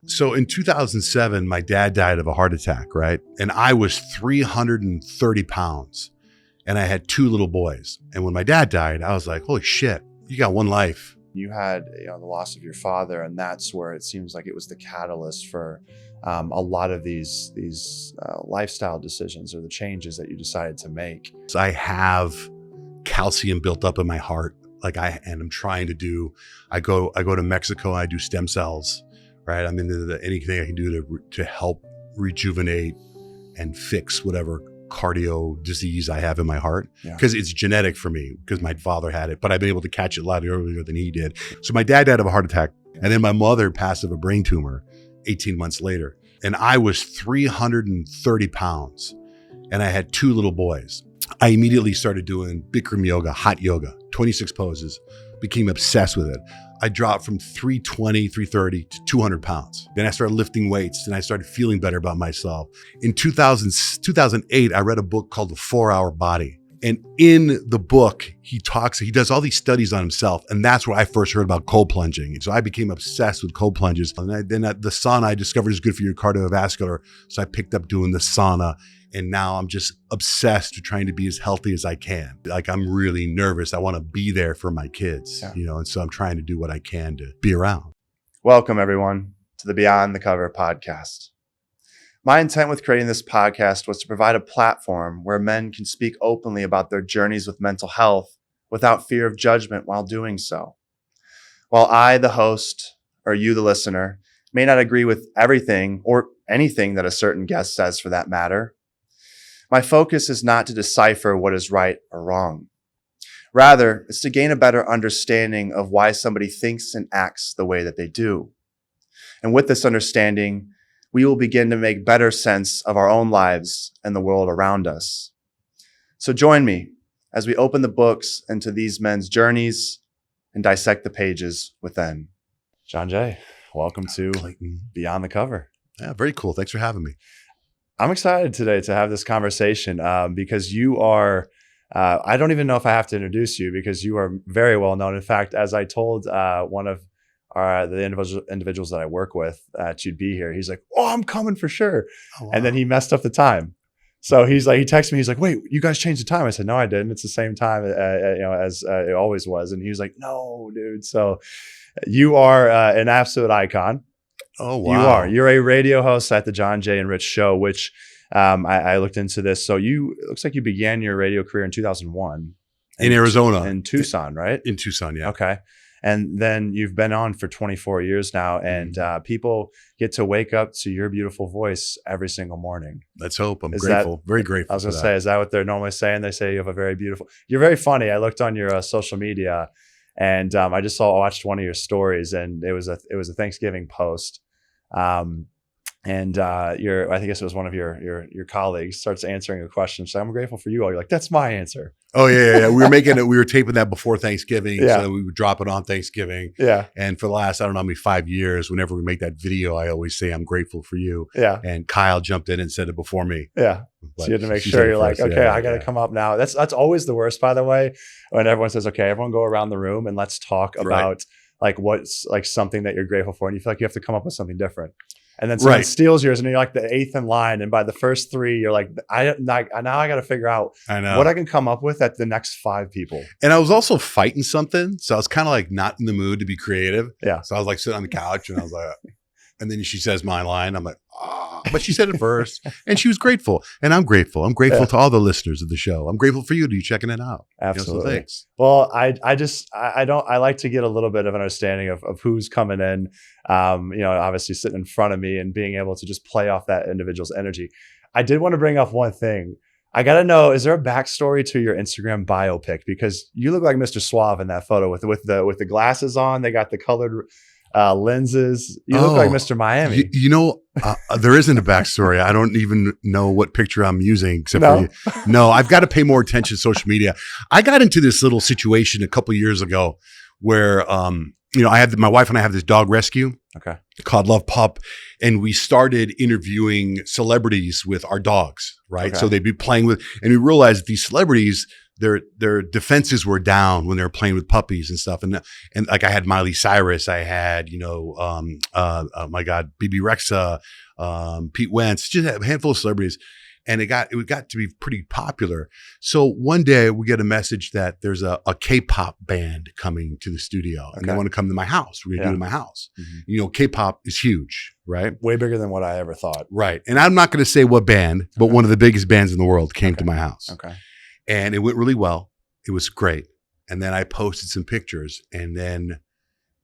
So in 2007, my dad died of a heart attack, right? And I was 330 pounds and I had two little boys. And when my dad died, I was like, holy shit, you got one life. You had the loss of your father, and that's where it seems like it was the catalyst for a lot of these lifestyle decisions or the changes that you decided to make. So I have calcium built up in my heart. And I'm trying to do, I go to Mexico and I do stem cells, right? I'm into anything I can do to help rejuvenate and fix whatever cardio disease I have in my heart, because it's genetic for me, because my father had it, but I've been able to catch it a lot earlier than he did. So my dad died of a heart attack, and then my mother passed of a brain tumor 18 months later. And I was 330 pounds and I had two little boys. I immediately started doing Bikram yoga, hot yoga, 26 poses, became obsessed with it. I dropped from 320, 330 to 200 pounds. Then I started lifting weights and I started feeling better about myself. In 2008, I read a book called The 4-Hour Body. And in the book, he does all these studies on himself. And that's where I first heard about cold plunging. And so I became obsessed with cold plunges. And then the sauna I discovered is good for your cardiovascular. So I picked up doing the sauna. And now I'm just obsessed with trying to be as healthy as I can. Like, I'm really nervous. I want to be there for my kids, and so I'm trying to do what I can to be around. Welcome, everyone, to the Beyond the Cover podcast. My intent with creating this podcast was to provide a platform where men can speak openly about their journeys with mental health without fear of judgment while doing so. While I, the host, or you, the listener, may not agree with everything or anything that a certain guest says for that matter, my focus is not to decipher what is right or wrong. Rather, it's to gain a better understanding of why somebody thinks and acts the way that they do. And with this understanding, we will begin to make better sense of our own lives and the world around us. So join me as we open the books into these men's journeys and dissect the pages within. Johnjay, welcome to Beyond the Cover. Yeah, very cool. Thanks for having me. I'm excited today to have this conversation because you are, I don't even know if I have to introduce you because you are very well known. In fact, as I told one of the individuals that I work with that you'd be here, he's like, oh, I'm coming for sure. Oh, wow. And then he messed up the time. So he texted me, he's like, wait, you guys changed the time. I said, no, I didn't. It's the same time as it always was. And he was like, no, dude. So you are an absolute icon. Oh, wow. You're a radio host at the Johnjay and Rich Show, which I looked into this. So it looks like you began your radio career in 2001. In Arizona. In Tucson, right? In Tucson, yeah. Okay. And then you've been on for 24 years now, and people get to wake up to your beautiful voice every single morning. Let's hope. I'm grateful. Very grateful. I was going to say, is that what they're normally saying? They say you have a very beautiful, you're very funny. I looked on your social media and I watched one of your stories, and it was a Thanksgiving post. I guess it was one of your colleagues starts answering a question. So I'm grateful for you all. You're like, that's my answer. Oh yeah. We were taping that before Thanksgiving. Yeah. So we would drop it on Thanksgiving. Yeah. And for the last, I don't know how many 5 years, whenever we make that video, I always say, I'm grateful for you. Yeah. And Kyle jumped in and said it before me. Yeah. But so you had to make sure you're like, okay, I got to come up now. That's always the worst, by the way, when everyone says, okay, everyone go around the room and let's talk about like what's like something that you're grateful for. And you feel like you have to come up with something different. And then someone steals yours and you're like the 8th in line. And by the first 3, you're like, now I got to figure out what I can come up with at the next 5 people. And I was also fighting something. So I was kind of like not in the mood to be creative. Yeah. So I was like sitting on the couch and I was like, and then she says my line. I'm like, but she said it first and she was grateful. And I'm grateful. I'm grateful to all the listeners of the show. I'm grateful for you checking it out. Absolutely. So thanks. Well, I like to get a little bit of an understanding of who's coming in, obviously sitting in front of me and being able to just play off that individual's energy. I did want to bring up one thing. I got to know, is there a backstory to your Instagram biopic? Because you look like Mr. Suave in that photo with the glasses on. They got the colored lenses. You look like Mr. Miami. There isn't a backstory. I don't even know what picture I'm using except for you. No, I've got to pay more attention to social media. I got into this little situation a couple of years ago where, my wife and I have this dog rescue called Love Pup. And we started interviewing celebrities with our dogs, right? Okay. So they'd be playing with, and we realized these celebrities, their defenses were down when they were playing with puppies and stuff. And like I had Miley Cyrus, I had, my God, BB Rexa, Pete Wentz, just a handful of celebrities. And it got to be pretty popular. So one day we get a message that there's a K-pop band coming to the studio and they want to come to my house. We're going to do it in my house. Mm-hmm. K-pop is huge, right? Way bigger than what I ever thought. Right. And I'm not going to say what band, but one of the biggest bands in the world came to my house. Okay. And it went really well. It was great. And then I posted some pictures and then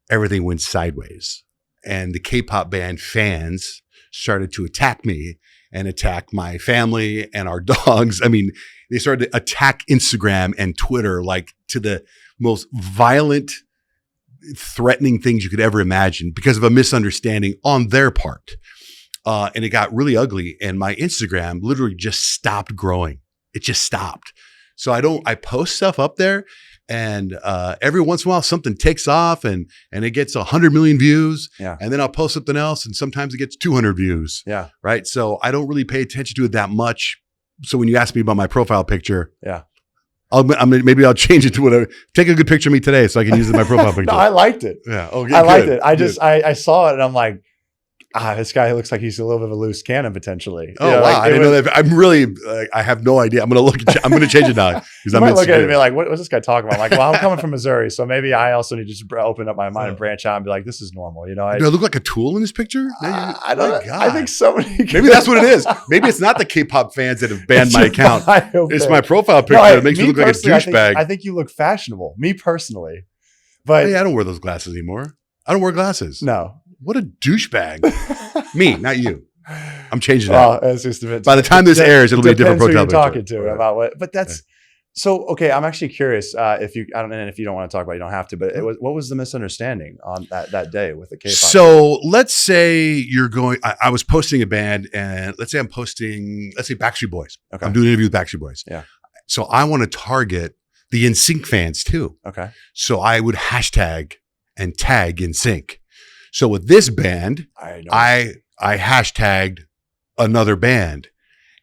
everything went sideways. And the K-pop band fans started to attack me and attack my family and our dogs. I mean, they started to attack Instagram and Twitter like to the most violent, threatening things you could ever imagine because of a misunderstanding on their part. And it got really ugly. And my Instagram literally just stopped growing. It just stopped. So I post stuff up there and every once in a while something takes off and it gets 100 million views. Yeah. And then I'll post something else and sometimes it gets 200 views. Yeah. Right. So I don't really pay attention to it that much. So when you ask me about my profile picture, maybe I'll change it to whatever. Take a good picture of me today so I can use it in my profile picture. No, I liked it. Yeah. Okay, I liked it. I saw it and I'm like, this guy looks like he's a little bit of a loose cannon potentially. Oh, wow. I didn't know that. I'm really, I have no idea. I'm going to change it now. You might look at it and be like, what's this guy talking about? I'm like, well, I'm coming from Missouri. So maybe I also need to just open up my mind and branch out and be like, this is normal. Do I look like a tool in this picture? I don't know. I think so many. Maybe that's what it is. Maybe it's not the K-pop fans that have banned my account. It's my profile picture that makes me look like a douchebag. I think you look fashionable. Me personally. But hey, I don't wear those glasses anymore. I don't wear glasses. No. What a douchebag. Me, not you. I'm changing that. It's just a bit. By the time this airs, it'll be a different profile picture. Talking to about what, but that's so okay. I'm actually curious if you don't want to talk about it, you don't have to. But what was the misunderstanding on that day with the K-pop? So let's say you're going. I was posting a band, and let's say Backstreet Boys. Okay. I'm doing an interview with Backstreet Boys. Yeah. So I want to target the NSYNC fans too. Okay. So I would hashtag and tag NSYNC. So with this band, I hashtagged another band,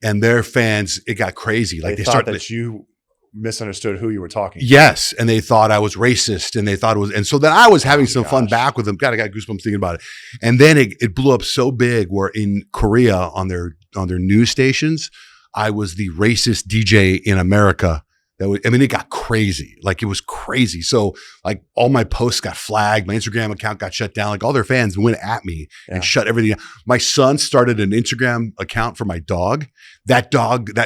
and their fans, it got crazy. Like they thought that you misunderstood who you were talking to. Yes, and they thought I was racist, and they thought it was, and so then I was having some fun back with them. God, I got goosebumps thinking about it. And then it blew up so big where in Korea on their news stations, I was the racist DJ in America. It got crazy. Like it was crazy. So like all my posts got flagged. My Instagram account got shut down. Like all their fans went at me and shut everything down. My son started an Instagram account for my dog. That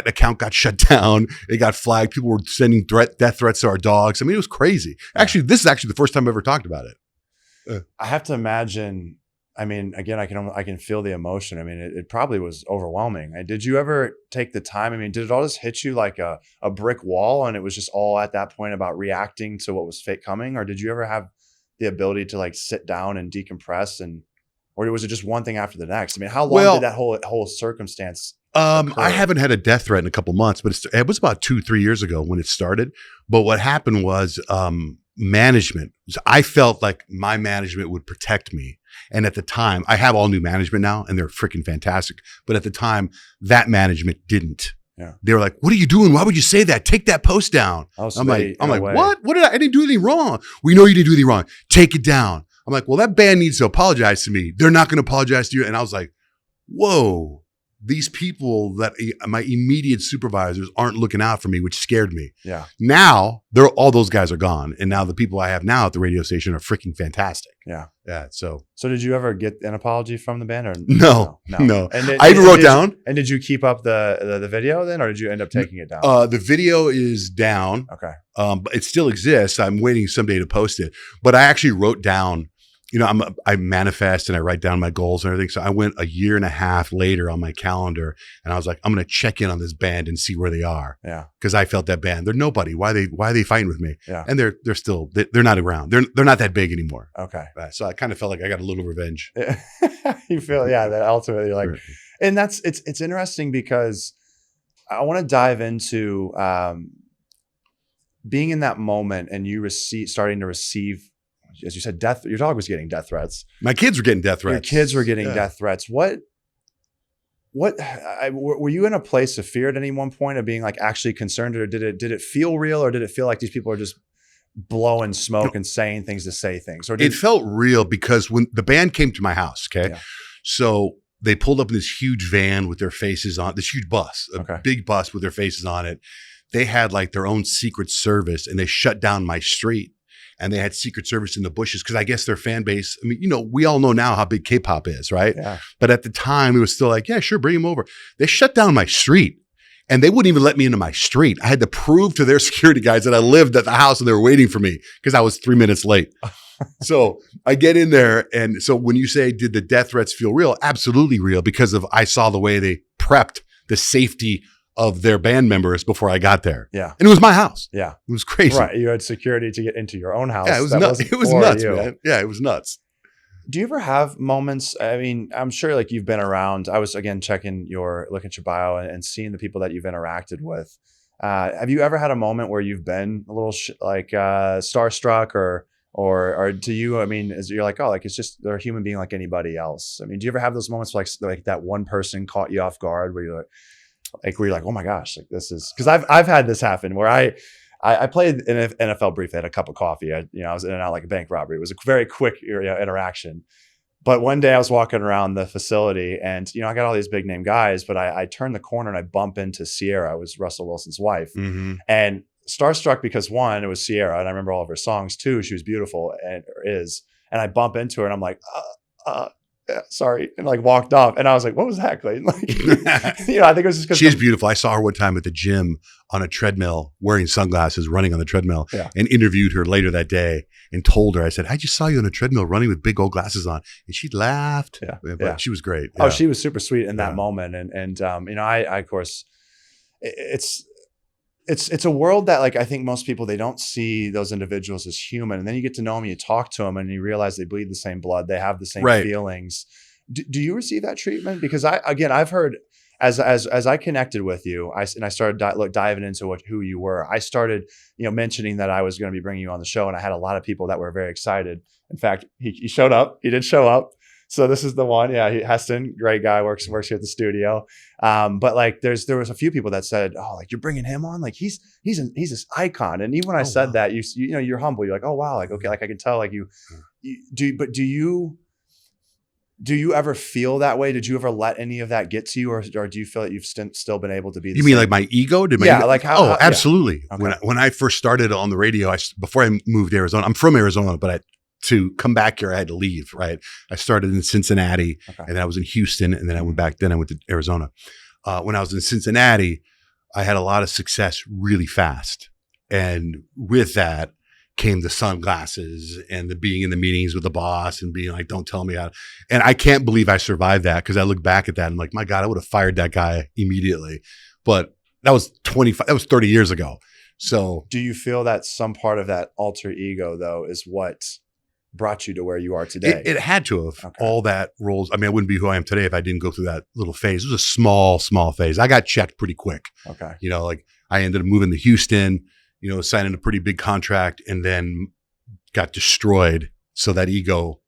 account got shut down. It got flagged. People were sending death threats to our dogs. I mean, it was crazy. Actually, this is actually the first time I've ever talked about it. I have to imagine. I mean, again, I can feel the emotion. I mean, it probably was overwhelming. Did you ever take the time? I mean, did it all just hit you like a brick wall and it was just all at that point about reacting to what was coming? Or did you ever have the ability to like sit down and decompress or was it just one thing after the next? I mean, how long did that whole circumstance occur? I haven't had a death threat in a couple months, but it was about 2-3 years ago when it started. But what happened was management. I felt like my management would protect me. And at the time, I have all new management now and they're freaking fantastic. But at the time, that management didn't. Yeah. They were like, what are you doing? Why would you say that? Take that post down. I'm like, what? What did I didn't do anything wrong. We know you didn't do anything wrong. Take it down. I'm like, well, that band needs to apologize to me. They're not going to apologize to you. And I was like, whoa, these people that my immediate supervisors aren't looking out for me, which scared me. Yeah. Now all those guys are gone. And now the people I have now at the radio station are freaking fantastic. Yeah. Yeah. So did you ever get an apology from the band or no? And I even wrote down. And did you keep up the video then, or did you end up taking it down? The video is down. Okay. But it still exists. I'm waiting someday to post it. But I actually wrote down, I manifest and I write down my goals and everything. So I went 1.5 years later on my calendar and I was like, I'm going to check in on this band and see where they are. Yeah. Cause I felt that band, they're nobody. Why are they fighting with me? Yeah. And they're still, they're not around. They're not that big anymore. Okay. So I kind of felt like I got a little revenge. You feel, that ultimately you're like, right. And it's interesting because I want to dive into, being in that moment and you starting to receive, as you said, death. Your dog was getting death threats. My kids were getting death threats. Your kids were getting death threats. What were you in a place of fear at any one point of being like actually concerned, or did it feel real, or did it feel like these people are just blowing smoke and saying things to say things? Or it felt real because when the band came to my house, okay, Yeah. so they pulled up in this huge van with their faces on, this huge bus, a big bus with their faces on it. They had like their own secret service, and they shut down my street, and they had secret service in the bushes because I guess their fan base, I mean, you know, we all know now how big K-pop is, right? Yeah. But at the time, it was still like, yeah, sure, bring them over. They shut down my street, and they wouldn't even let me into my street. I had to prove to their security guys that I lived at the house and they were waiting for me because I was 3 minutes late. So I get in there. And so when you say, did the death threats feel real? Absolutely real, because I saw the way they prepped the safety of their band members before I got there. Yeah. And it was my house. Yeah. It was crazy. Right. You had security to get into your own house. Yeah, it was nuts. It was nuts, man. Yeah, it was nuts. Do you ever have moments? I mean, I'm sure like you've been around. I was again looking at your bio and seeing the people that you've interacted with. Have you ever had a moment where you've been a little starstruck or to you? I mean, you're like, oh, like it's just they're a human being like anybody else. I mean, do you ever have those moments like that one person caught you off guard where you're like, oh my gosh, like this is, because I've had this happen where I played in an NFL briefly, had a cup of coffee. I was in and out like a bank robbery. It was a very quick interaction. But one day I was walking around the facility and, I got all these big name guys, but I turned the corner and I bump into Sierra. I was Russell Wilson's wife. Mm-hmm. And starstruck because one, it was Sierra and I remember all of her songs. Two, she was beautiful and I bump into her and I'm like, yeah, sorry, and like walked off, and I was like, "What was that, Clayton?" Like, I think it was just because she's beautiful. I saw her one time at the gym on a treadmill, wearing sunglasses, running on the treadmill, and interviewed her later that day and told her, "I said, I just saw you on a treadmill running with big old glasses on," and she laughed. But she was great. Oh, she was super sweet in that moment, and I of course, it's a world that like I think most people, they don't see those individuals as human, and then you get to know them, you talk to them, and you realize they bleed the same blood, they have the same feelings. Do you receive that treatment? Because I've heard as I connected with you, I started diving into who you were. I started mentioning that I was going to be bringing you on the show, and I had a lot of people that were very excited. In fact, he showed up. He did show up. So this is the one. Yeah, Heston, great guy, works here at the studio. But like, there was a few people that said, "Oh, like you're bringing him on? Like he's this icon." And even when I said that, you're humble. You're like, "Oh wow, like okay, like I can tell." Like you do. But do you ever feel that way? Did you ever let any of that get to you, or do you feel that you've still been able to be? You mean like my ego? Like how? Oh, absolutely. Yeah. Okay. When I first started on the radio, before I moved to Arizona, I'm from Arizona, but to come back here, I had to leave, right? I started in Cincinnati, and then I was in Houston, and then I went back. Then I went to Arizona. When I was in Cincinnati, I had a lot of success really fast. And with that came the sunglasses and the being in the meetings with the boss and being like, don't tell me how. And I can't believe I survived that, because I look back at that and I'm like, my God, I would have fired that guy immediately. But that was 30 years ago. So do you feel that some part of that alter ego, though, is what brought you to where you are today? It had to have. Okay. All that roles. I mean, I wouldn't be who I am today if I didn't go through that little phase. It was a small phase. I got checked pretty quick. Okay. Like I ended up moving to Houston, signing a pretty big contract, and then got destroyed. So that ego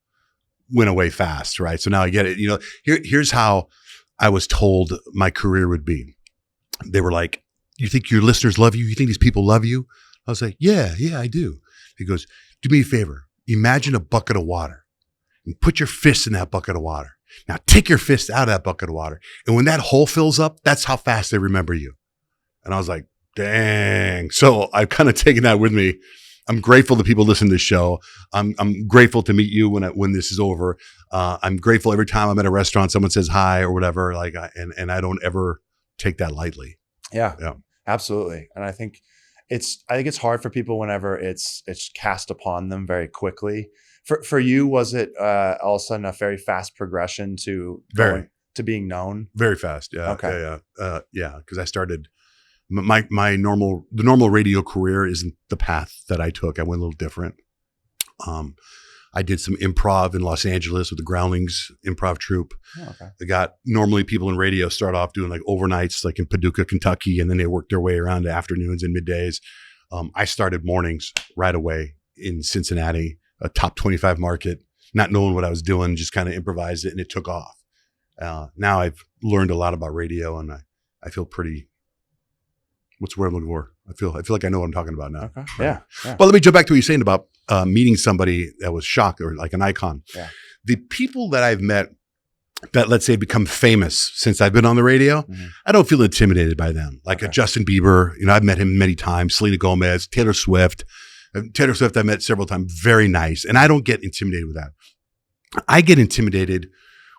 went away fast, right? So now I get it. Here's how I was told my career would be. They were like, "You think your listeners love you? You think these people love you?" I was like, yeah, I do. He goes, "Do me a favor. Imagine a bucket of water and put your fist in that bucket of water. Now take your fist out of that bucket of water. And when that hole fills up, that's how fast they remember you." And I was like, dang. So I've kind of taken that with me. I'm grateful that people listen to this show. I'm grateful to meet you when this is over. I'm grateful every time I'm at a restaurant, someone says hi or whatever, and I don't ever take that lightly. Yeah, absolutely. And I think it's hard for people whenever it's cast upon them very quickly. For you, was it all of a sudden a very fast progression to being known? Very fast. Yeah. Okay. Yeah. Because I started the normal radio career isn't the path that I took. I went a little different. I did some improv in Los Angeles with the Groundlings improv troupe. Oh, okay. Normally people in radio start off doing like overnights, like in Paducah, Kentucky, and then they work their way around to afternoons and middays. I started mornings right away in Cincinnati, a top 25 market, not knowing what I was doing, just kind of improvised it, and it took off. Now I've learned a lot about radio, and I feel pretty. What's the word I'm looking for? I feel like I know what I'm talking about now. Okay. Right? Yeah. But let me jump back to what you're saying about meeting somebody that was shocked or like an icon. Yeah. The people that I've met that, let's say, become famous since I've been on the radio, I don't feel intimidated by them. Like a Justin Bieber, I've met him many times. Selena Gomez, Taylor Swift. Taylor Swift I met several times. Very nice. And I don't get intimidated with that. I get intimidated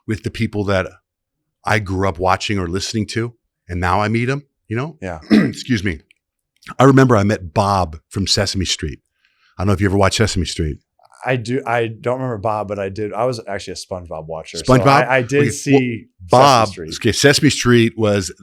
with the people that I grew up watching or listening to, and now I meet them, Yeah. Excuse me. I remember I met Bob from Sesame Street. I don't know if you ever watched Sesame Street. I do. I don't remember Bob, but I did. I was actually a SpongeBob watcher. SpongeBob? So I did see Bob. Sesame Street. Okay, Sesame Street was.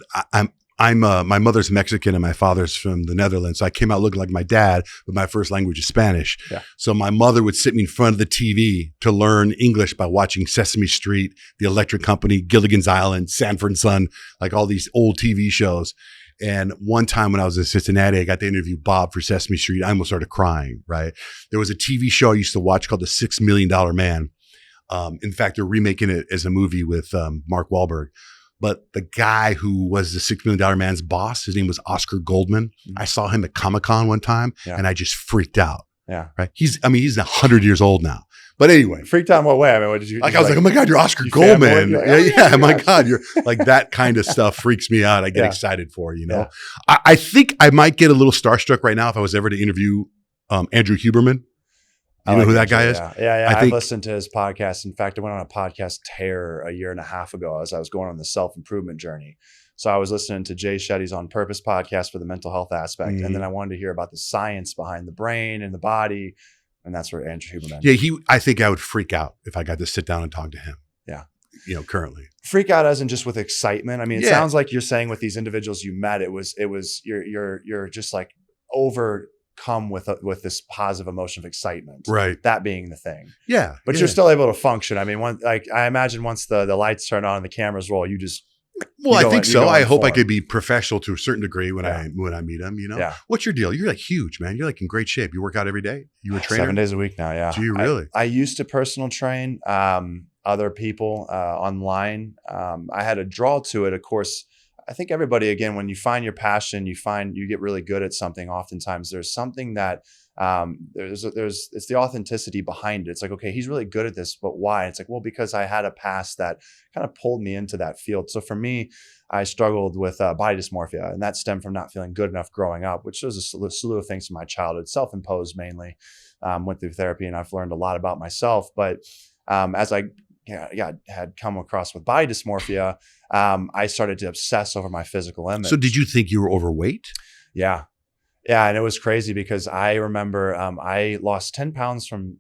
I'm my mother's Mexican and my father's from the Netherlands. So I came out looking like my dad, but my first language is Spanish. Yeah. So my mother would sit me in front of the TV to learn English by watching Sesame Street, The Electric Company, Gilligan's Island, Sanford and Son, like all these old TV shows. And one time when I was in Cincinnati, I got to interview Bob for Sesame Street. I almost started crying, right? There was a TV show I used to watch called The $6 Million Man. In fact, they're remaking it as a movie with Mark Wahlberg. But the guy who was the $6 Million Man's boss, his name was Oscar Goldman. I saw him at Comic-Con one time and I just freaked out. Yeah. Right. He's 100 years old now. But anyway. Freaked out in what way? I mean, what did you I was like, oh my God, you're Oscar Goldman. Like, my God. You're like, that kind of stuff freaks me out. I get excited for, Yeah. I think I might get a little starstruck right now if I was ever to interview Andrew Huberman. You know who that guy is? Yeah. I've listened to his podcast. In fact, I went on a podcast tear a year and a half ago as I was going on the self-improvement journey. So I was listening to Jay Shetty's On Purpose podcast for the mental health aspect. And then I wanted to hear about the science behind the brain and the body. And that's where Andrew Huberman. Yeah, I think I would freak out if I got to sit down and talk to him. Yeah. Currently. Freak out as in just with excitement. I mean, it sounds like you're saying with these individuals you met, it was you're just like overcome with this positive emotion of excitement. Right. That being the thing. Yeah. But you're still able to function. I mean, I imagine once the lights turn on and the cameras roll, you just. Well, I think so. I hope I could be professional to a certain degree when I meet him, Yeah. What's your deal? You're like huge, man. You're like in great shape. You work out every day. You a trainer? 7 days a week now. Yeah. Do you really? I used to personal train other people online. I had a draw to it. Of course, I think everybody, again, when you find your passion, you get really good at something. Oftentimes there's something that it's the authenticity behind it. It's like, okay, he's really good at this, but why? It's like, well, because I had a past that kind of pulled me into that field. So for me, I struggled with body dysmorphia, and that stemmed from not feeling good enough growing up, which was a slew of things from my childhood, self-imposed mainly. Went through therapy, and I've learned a lot about myself. But as I had come across with body dysmorphia, I started to obsess over my physical image. So did you think you were overweight? Yeah. Yeah. And it was crazy because I remember I lost 10 pounds from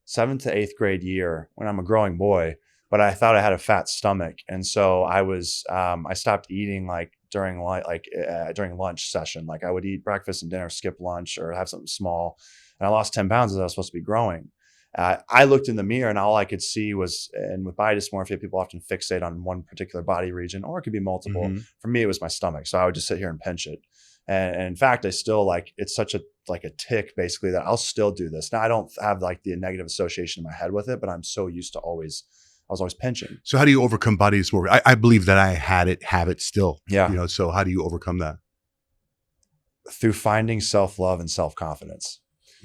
7th to 8th grade year when I'm a growing boy, but I thought I had a fat stomach. And so I stopped eating like during lunch session. Like I would eat breakfast and dinner, skip lunch or have something small. And I lost 10 pounds as I was supposed to be growing. I looked in the mirror and all I could see was, and with body dysmorphia, people often fixate on one particular body region, or it could be multiple. Mm-hmm. For me, it was my stomach. So I would just sit here and pinch it. And in fact, I still it's such a tick basically that I'll still do this. Now I don't have like the negative association in my head with it, but I'm so used to I was always pinching. So how do you overcome body dysmorphia? I believe that I have it still. Yeah. So how do you overcome that? Through finding self-love and self-confidence.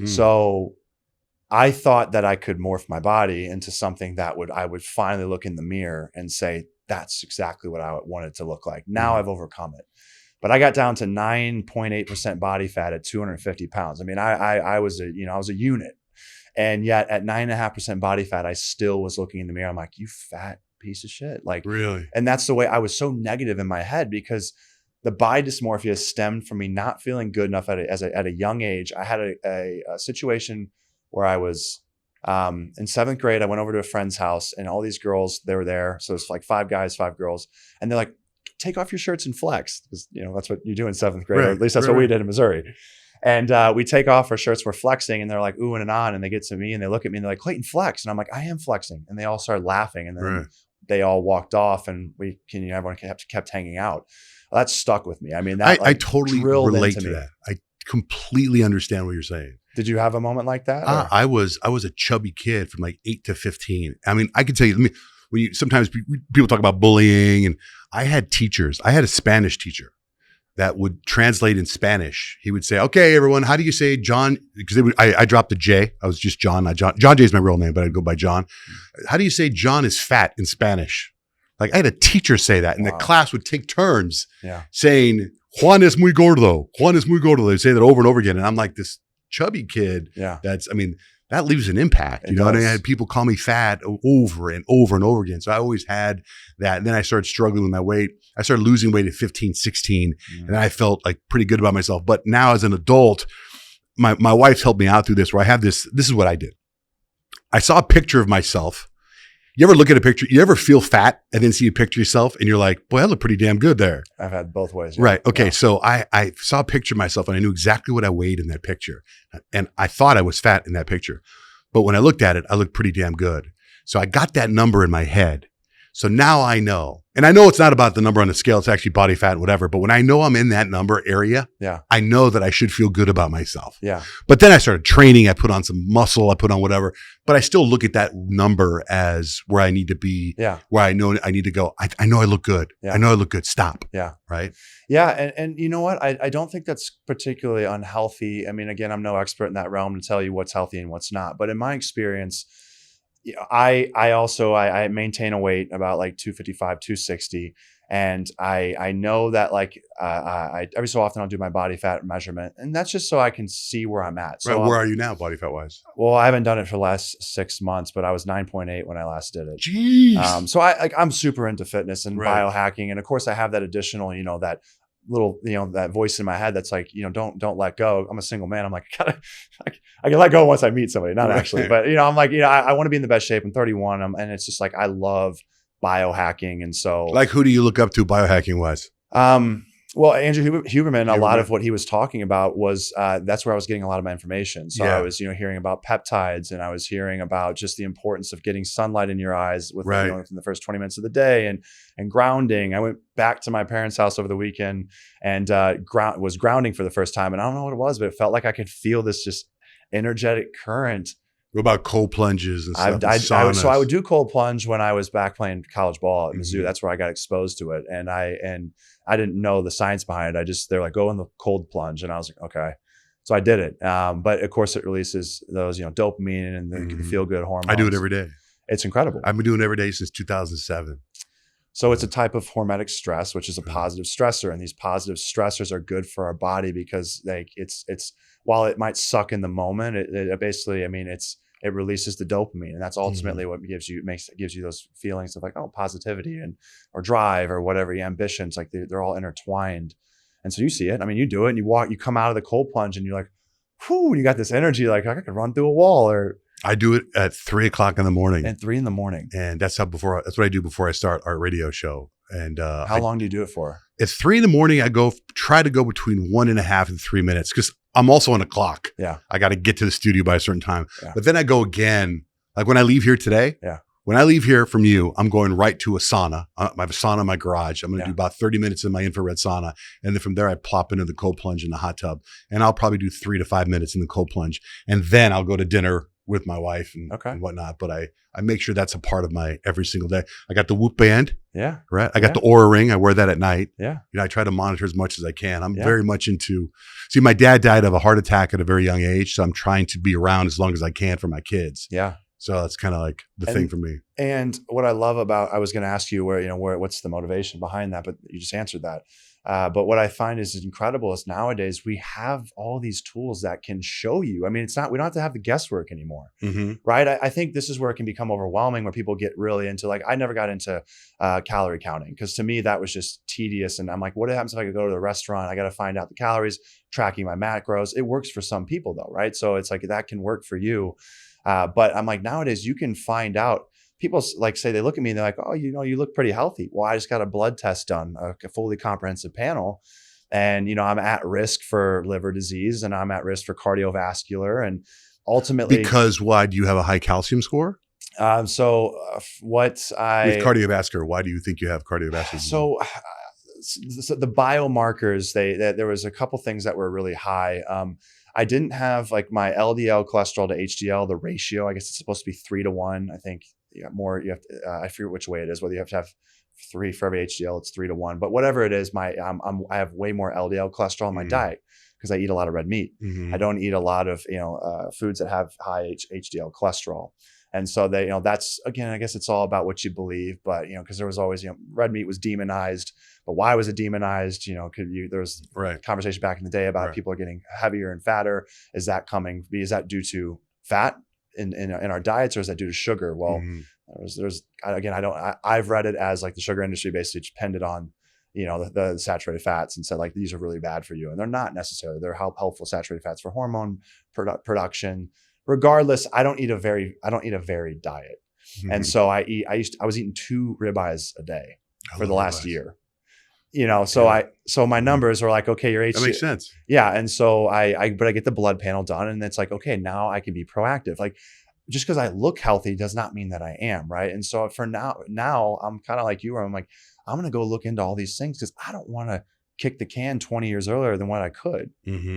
So I thought that I could morph my body into something that I would finally look in the mirror and say, that's exactly what I wanted to look like. Now I've overcome it. But I got down to 9.8% body fat at 250 pounds. I mean, I was a unit. And yet at 9.5% body fat, I still was looking in the mirror. I'm like, you fat piece of shit. Like, really? And that's the way I was so negative in my head, because the body dysmorphia stemmed from me not feeling good enough at a young age. I had a situation where I was in 7th grade. I went over to a friend's house and all these girls, they were there. So it's like 5 guys, 5 girls. And they're like, take off your shirts and flex. Because, that's what you do in 7th grade. Right, or at least that's what we did in Missouri. And we take off our shirts, we're flexing, and they're like oohing and ahhing. And they get to me and they look at me and they're like, Clayton, flex. And I'm like, I am flexing. And they all started laughing. And then they all walked off and everyone kept hanging out. Well, that stuck with me. I mean, I totally relate to that. I completely understand what you're saying. Did you have a moment like that? I was a chubby kid from like 8 to 15. I mean, I can tell you, sometimes people talk about bullying, and I had teachers. I had a Spanish teacher that would translate in Spanish. He would say, "Okay, everyone, how do you say John?" Because I dropped the J. I was just John. Johnjay is my real name, but I'd go by John. How do you say John is fat in Spanish? Like I had a teacher say that, and the class would take turns saying, "Juan es muy gordo. Juan es muy gordo." They say that over and over again, and I'm like this chubby kid. Yeah. That leaves an impact. You know what I mean? I had people call me fat over and over and over again. So I always had that. And then I started struggling with my weight. I started losing weight at 15, 16. And I felt like pretty good about myself. But now as an adult, my wife's helped me out through this, where I have this is what I did. I saw a picture of myself. You ever look at a picture, you ever feel fat and then see a picture of yourself and you're like, boy, I look pretty damn good there. I've had both ways. Yeah. Right. Okay. Yeah. So I saw a picture of myself and I knew exactly what I weighed in that picture. And I thought I was fat in that picture. But when I looked at it, I looked pretty damn good. So I got that number in my head. So now I know, and I know it's not about the number on the scale. It's actually body fat, whatever. But when I know I'm in that number area, I know that I should feel good about myself. Yeah. But then I started training. I put on some muscle. I put on whatever. But I still look at that number as where I need to be. Yeah. Where I know I need to go. I know I look good. Yeah. I know I look good. Stop. Yeah. Right. Yeah. And you know what? I don't think that's particularly unhealthy. I mean, again, I'm no expert in that realm to tell you what's healthy and what's not. But in my experience, I maintain a weight about like 255, 260. And I know that like, I every so often I'll do my body fat measurement, and that's just so I can see where I'm at. So right, where are you now, body fat wise? Well, I haven't done it for the last 6 months, but I was 9.8 when I last did it. Jeez. So I'm super into fitness and biohacking. And of course I have that additional, that little, that voice in my head that's like, don't let go. I'm a single man. I'm like, I can let go once I meet somebody, not actually, but I'm like, I want to be in the best shape. I'm 31. And it's just like, I love biohacking. And so like, who do you look up to biohacking wise? Well, Andrew Huberman, a lot of what he was talking about was, that's where I was getting a lot of my information. So I was, hearing about peptides, and I was hearing about just the importance of getting sunlight in your eyes within the first 20 minutes of the day, and grounding. I went back to my parents' house over the weekend and was grounding for the first time. And I don't know what it was, but it felt like I could feel this just energetic current. What about cold plunges and stuff? So I would do cold plunge when I was back playing college ball at Mizzou. That's where I got exposed to it. And I didn't know the science behind it. They're like, go in the cold plunge. And I was like, okay. So I did it. But of course it releases those, dopamine and the feel good hormones. I do it every day. It's incredible. I've been doing it every day since 2007. So it's a type of hormetic stress, which is a positive stressor. And these positive stressors are good for our body because it's while it might suck in the moment, it basically, it releases the dopamine, and that's ultimately what gives you those feelings of like, oh, positivity or drive or whatever, ambitions, like they're all intertwined. And so you see it. You do it and you come out of the cold plunge and you're like, whew, you got this energy, like I could run through a wall. Or I do it at 3:00 in the morning. At 3 a.m. And that's what I do before I start our radio show. And how long do you do it for? At 3 a.m, I try to go between 1.5 and 3 minutes, because I'm also on a clock. Yeah. I got to get to the studio by a certain time. Yeah. But then I go again, like when I leave here today. Yeah. When I leave here from you, I'm going right to a sauna. I have a sauna in my garage. I'm going to do about 30 minutes in my infrared sauna. And then from there, I plop into the cold plunge in the hot tub. And I'll probably do 3 to 5 minutes in the cold plunge. And then I'll go to dinner with my wife and whatnot. But I make sure that's a part of my every single day. I got the Whoop band. Yeah. Right. I got the Aura ring. I wear that at night. Yeah. I try to monitor as much as I can. I'm very much see, my dad died of a heart attack at a very young age. So I'm trying to be around as long as I can for my kids. Yeah. So that's kind of like the thing for me. And what I love about, I was going to ask you what's the motivation behind that, but you just answered that. But what I find is incredible is nowadays we have all these tools that can show you. We don't have to have the guesswork anymore, right? I think this is where it can become overwhelming, where people get really into, like, I never got into calorie counting, because to me that was just tedious. And I'm like, what happens if I could go to the restaurant? I got to find out the calories, tracking my macros. It works for some people though, right? So it's like that can work for you. But I'm like, nowadays you can find out. People like say, they look at me and they're like, oh, you look pretty healthy. Well, I just got a blood test done, a fully comprehensive panel. And, I'm at risk for liver disease, and I'm at risk for cardiovascular. And ultimately, because why do you have a high calcium score? With cardiovascular, why do you think you have cardiovascular? So the biomarkers, there was a couple things that were really high. I didn't have like my LDL cholesterol to HDL, the ratio, I guess it's supposed to be 3 to 1, I think. more, you have to, I forget which way it is, whether you have to have 3 for every HDL, it's 3 to 1, but whatever it is, I have way more LDL cholesterol in my diet because I eat a lot of red meat. I don't eat a lot of, foods that have high HDL cholesterol. And so they, that's, again, I guess it's all about what you believe, but, because there was always, red meat was demonized, but why was it demonized? There was conversation back in the day about people are getting heavier and fatter. Is that due to fat in our diets, or is that due to sugar? Well, I've read it as like the sugar industry basically depended on, the saturated fats and said like, these are really bad for you. And they're not necessarily. They're helpful saturated fats for hormone production. Regardless, I don't eat a varied diet. And so I was eating 2 ribeyes a day for the last year. So my numbers are like, okay, your HDL. That makes sense. Yeah. And so but I get the blood panel done, and it's like, okay, now I can be proactive. Like, just because I look healthy does not mean that I am, right? And so for now I'm kind of like you, where I'm like, I'm going to go look into all these things because I don't want to kick the can 20 years earlier than what I could,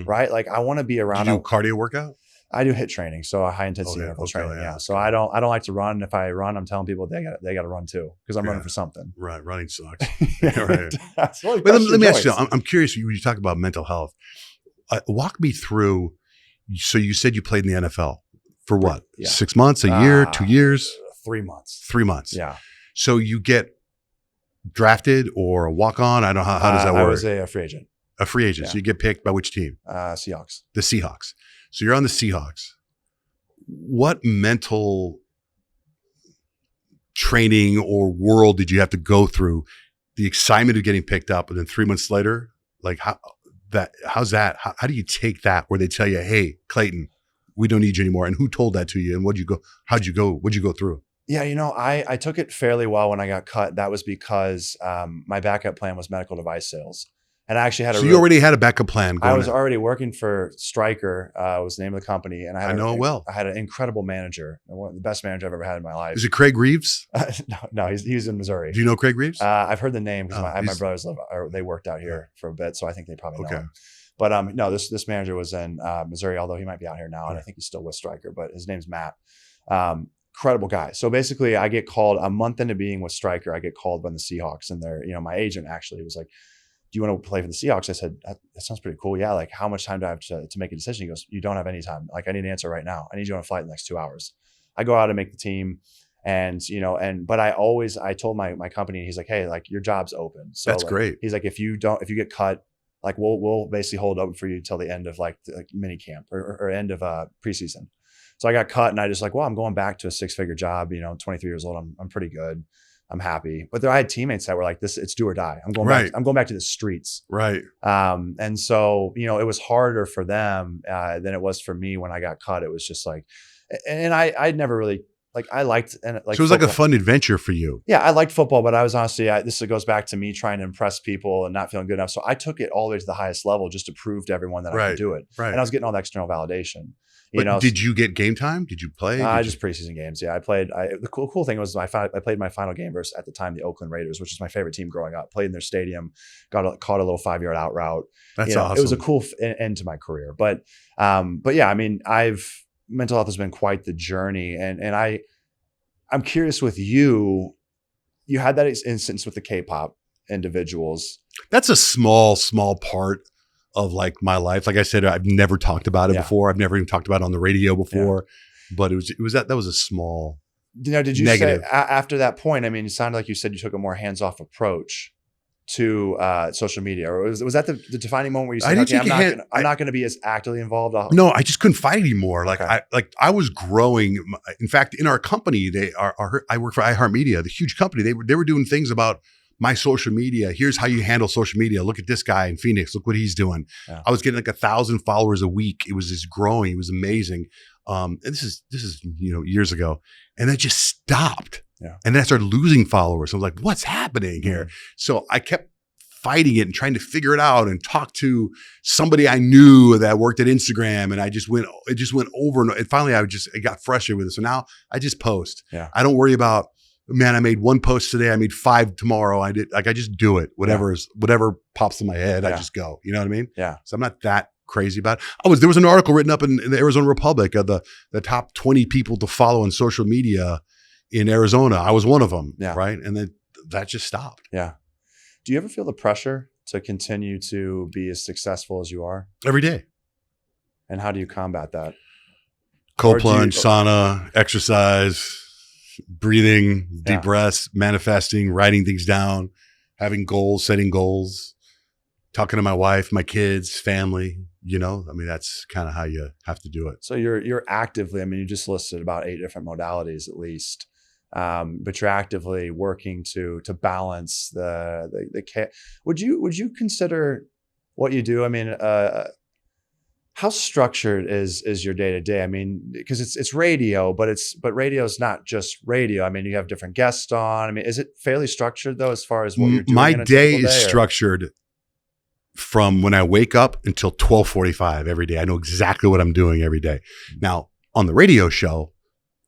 right? Like, I want to be around. Do you do cardio workout? I do HIIT training, so a high intensity interval training. Yeah. So I don't like to run. If I run, I'm telling people they got to run too, because I'm running for something. Right. Running sucks. Right. But let me ask you, I'm curious when you talk about mental health, walk me through. So you said you played in the NFL for what? 6 months, a year, 2 years? 3 months. 3 months. Yeah. So you get drafted or a walk on? I don't know. How does that work? I was a free agent. A free agent. Yeah. So you get picked by which team? Seahawks. The Seahawks. So you're on the Seahawks. What mental training or world did you have to go through? The excitement of getting picked up, and then 3 months later, like how's that? How do you take that where they tell you, hey, Clayton, we don't need you anymore? And who told that to you? And what'd you go through? Yeah, I took it fairly well when I got cut. That was because my backup plan was medical device sales. And I actually had you already had a backup plan going. I was already working for Stryker, was the name of the company. And I know it well. I had an incredible manager, one of the best manager I've ever had in my life. Is it Craig Reeves? No, he's in Missouri. Do you know Craig Reeves? I've heard the name because my brothers they worked out here for a bit. So I think they probably know him. But no, this manager was in Missouri, although he might be out here now. And I think he's still with Stryker, but his name's Matt. Incredible guy. So basically I get called a month into being with Stryker. I get called by the Seahawks, and my agent actually was like, do you want to play for the Seahawks? I said, that sounds pretty cool. Yeah. Like, how much time do I have to make a decision? He goes, you don't have any time. Like, I need an answer right now. I need you on a flight in the next 2 hours. I go out and make the team. And, but I told my company, and he's like, hey, like, your job's open. So that's great. He's like, if you get cut, like, we'll basically hold open for you till the end of like mini camp or end of preseason. So I got cut, and I just like, well, I'm going back to a 6-figure job, 23 years old. I'm pretty good. I'm happy. But I had teammates that were like, it's do or die. I'm going back to the streets. Right. And so, it was harder for them than it was for me when I got cut. It was just like, and I'd never really, like, I liked, and like, so it was football. Like a fun adventure for you. Yeah. I liked football, but I was honestly, this goes back to me trying to impress people and not feeling good enough. So I took it all the way to the highest level just to prove to everyone that I could do it. Right. And I was getting all the external validation. Did you get game time? Did you play? Just preseason games. Yeah, I played. The cool thing was I played my final game versus, at the time, the Oakland Raiders, which is my favorite team growing up. Played in their stadium, caught a little 5-yard out route. That's awesome. It was a cool end to my career. But yeah, I mean, mental health has been quite the journey, and I'm curious with you. You had that instance with the K-pop individuals. That's a small part of like my life. Like I said, I've never talked about it before. I've never even talked about it on the radio before, but it was that was a small did you negative. Say after that point, I mean, it sounded like you said you took a more hands-off approach to social media, or was that the defining moment where you said, okay, I'm not going to be as actively involved? No, I just couldn't fight anymore. Like I was growing. In fact, in our company, I work for iHeartMedia, the huge company. They were doing things about my social media. Here's how you handle social media. Look at this guy in Phoenix. Look what he's doing. Yeah. I was getting like 1,000 followers a week. It was just growing. It was amazing. And this is years ago, and that just stopped. Yeah. And then I started losing followers. I was like, what's happening here? So I kept fighting it and trying to figure it out, and talk to somebody I knew that worked at Instagram. And it just went over, and finally I got frustrated with it. So now I just post. Yeah. I don't worry about, man, I made 1 post today. I made 5 tomorrow. I just do it. Whatever pops in my head, I just go. You know what I mean? Yeah. So I'm not that crazy about it. There was an article written up in the Arizona Republic of the top 20 people to follow on social media, in Arizona. I was one of them, Yeah. right? And then that just stopped. Yeah. Do you ever feel the pressure to continue to be as successful as you are? Every day. And how do you combat that? Cold plunge, sauna, exercise, breathing, deep Yeah. breaths, manifesting, writing things down, having goals, setting goals, talking to my wife, my kids, family, you know, I mean, that's kind of how you have to do it. So you're actively, I mean, you just listed about 8 different modalities at least. But you're actively working to balance the would you consider what you do? I mean, how structured is your day to day? I mean, because it's radio, but radio is not just radio. I mean, you have different guests on. I mean, is it fairly structured though, as far as what you're doing? My in a day typical is day, structured from when I wake up until 12:45 every day. I know exactly what I'm doing every day. Now, on the radio show,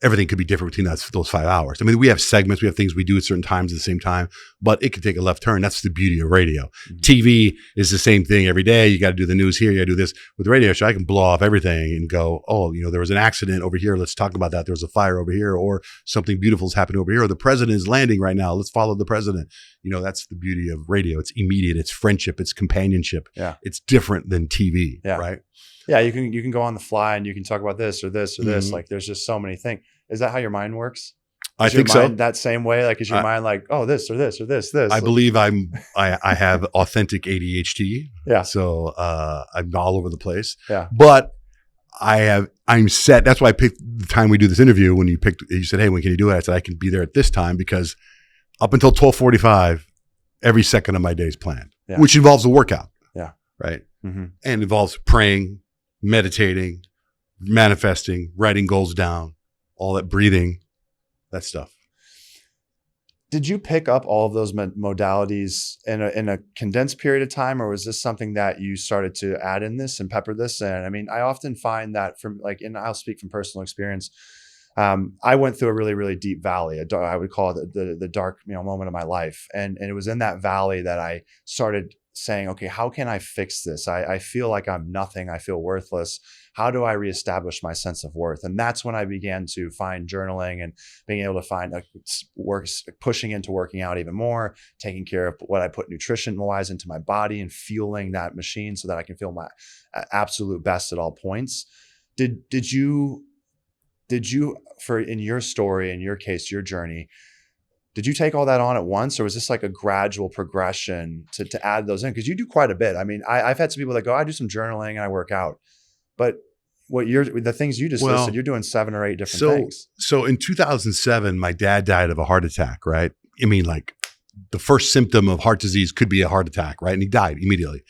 everything could be different between those 5 hours. I mean, we have segments, we have things we do at certain times at the same time, but it could take a left turn. That's the beauty of radio. Mm-hmm. TV is the same thing every day. You got to do the news here. You got to do this. With the radio show, I can blow off everything and go, oh, you know, there was an accident over here. Let's talk about that. There was a fire over here, or something beautiful is happening over here, or the president is landing right now. Let's follow the president. You know, that's the beauty of radio. It's immediate. It's friendship. It's companionship. Yeah. It's different than TV, Yeah. right? Yeah, you can go on the fly and you can talk about this or this or this. Mm-hmm. Like, there's just so many things. Is that how your mind works? I Is your think so. mind that same way? Like, is your mind like, oh, this or this or this? I believe I have authentic ADHD. Yeah. So I'm all over the place. Yeah. But I'm set. That's why I picked the time we do this interview. When you said, hey, when can you do it? I said, I can be there at this time because up until 12:45, every second of my day is planned, which involves a workout. Yeah. Right. Mm-hmm. And involves praying, meditating, manifesting, writing goals down, all that, breathing, that stuff. Did you pick up all of those modalities in a condensed period of time, or was this something that you started to add in this and pepper this in? I mean, I often find that and I'll speak from personal experience. I went through a really, really deep valley. I would call it the dark, moment of my life. And it was in that valley that I started saying, okay, how can I fix this? I feel like I'm nothing. I feel worthless. How do I reestablish my sense of worth? And that's when I began to find journaling and being able to find pushing into working out even more, taking care of what I put nutrition-wise into my body and fueling that machine so that I can feel my absolute best at all points. Did you, in your story, in your case, your journey, did you take all that on at once, or was this like a gradual progression to add those in? Because you do quite a bit. I mean, I've had some people that go, I do some journaling and I work out, but the things you just listed, you're doing 7 or 8 different things. So in 2007, my dad died of a heart attack, right? I mean, like the first symptom of heart disease could be a heart attack, right? And he died immediately.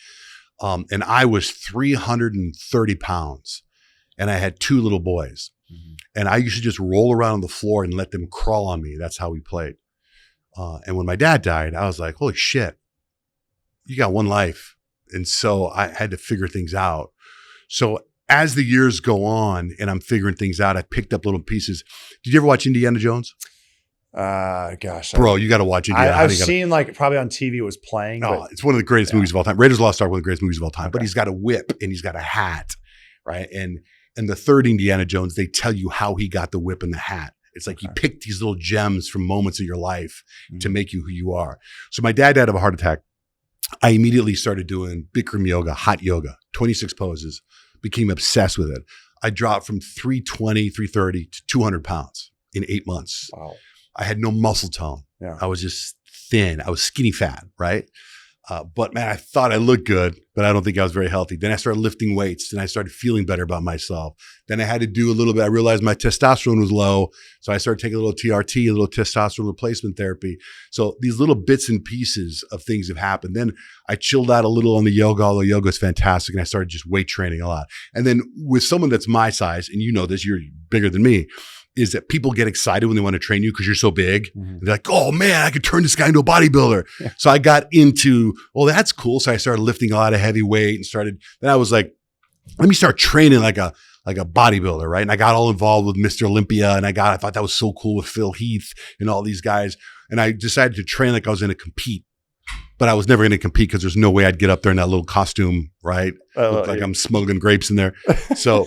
And I was 330 pounds and I had 2 little boys. Mm-hmm. And I used to just roll around on the floor and let them crawl on me. That's how we played. And when my dad died, I was like, holy shit, you got one life. And so I had to figure things out. So as the years go on and I'm figuring things out, I picked up little pieces. Did you ever watch Indiana Jones? Gosh. Bro, you got to watch Indiana. I've seen probably on TV it was playing. It's one of the greatest movies of all time. Raiders of the Lost Ark, one of the greatest movies of all time. Okay. But he's got a whip and he's got a hat, right? And the third Indiana Jones, they tell you how he got the whip and the hat. It's like he picked these little gems from moments of your life to make you who you are. So my dad died of a heart attack. I immediately started doing Bikram yoga, hot yoga, 26 poses, became obsessed with it. I dropped from 320, 330 to 200 pounds in 8 months. Wow. I had no muscle tone. Yeah. I was just thin. I was skinny fat, right? But man, I thought I looked good, but I don't think I was very healthy. Then I started lifting weights. Then I started feeling better about myself. Then I had to do a little bit. I realized my testosterone was low. So I started taking a little TRT, a little testosterone replacement therapy. So these little bits and pieces of things have happened. Then I chilled out a little on the yoga, although yoga is fantastic. And I started just weight training a lot. And then with someone that's my size, and you know this, you're bigger than me, is that people get excited when they want to train you because you're so big. Mm-hmm. They're like, oh man, I could turn this guy into a bodybuilder. Yeah. So I got into, well, that's cool. So I started lifting a lot of heavy weight and then I was like, let me start training like a bodybuilder, right? And I got all involved with Mr. Olympia and I thought that was so cool with Phil Heath and all these guys. And I decided to train like I was going to compete. but I was never going to compete because there's no way I'd get up there in that little costume, right? Look like I'm smuggling grapes in there. So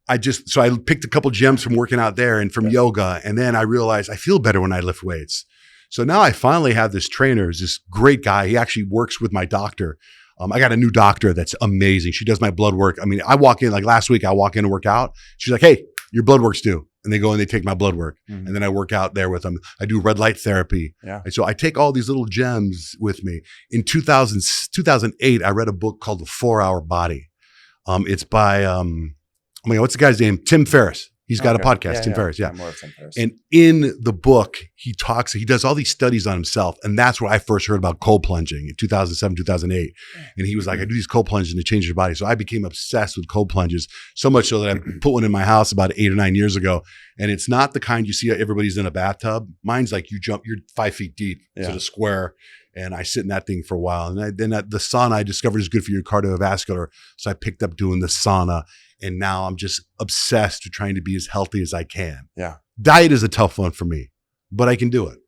I picked a couple gems from working out there and from yoga. And then I realized I feel better when I lift weights. So now I finally have this trainer, who's this great guy. He actually works with my doctor. I got a new doctor that's amazing. She does my blood work. I mean, I walk in, like last week, I walk in and work out. She's like, hey, your blood work's due. And they go and they take my blood work. Mm-hmm. And then I work out there with them. I do red light therapy. Yeah. And so I take all these little gems with me. In 2008, I read a book called The 4-Hour Body. It's by, what's the guy's name? Tim Ferriss. He's got a podcast, Tim Ferriss. Yeah. More of Tim Ferriss. And in the book, he does all these studies on himself. And that's where I first heard about cold plunging in 2007, 2008. And he was like, I do these cold plunges and they change your body. So I became obsessed with cold plunges, so much so that I put one in my house about 8 or 9 years ago. And it's not the kind you see everybody's in a bathtub. Mine's like you're 5 feet deep to the square. And I sit in that thing for a while. And then the sauna I discovered is good for your cardiovascular. So I picked up doing the sauna. And now I'm just obsessed with trying to be as healthy as I can. Yeah. Diet is a tough one for me, but I can do it.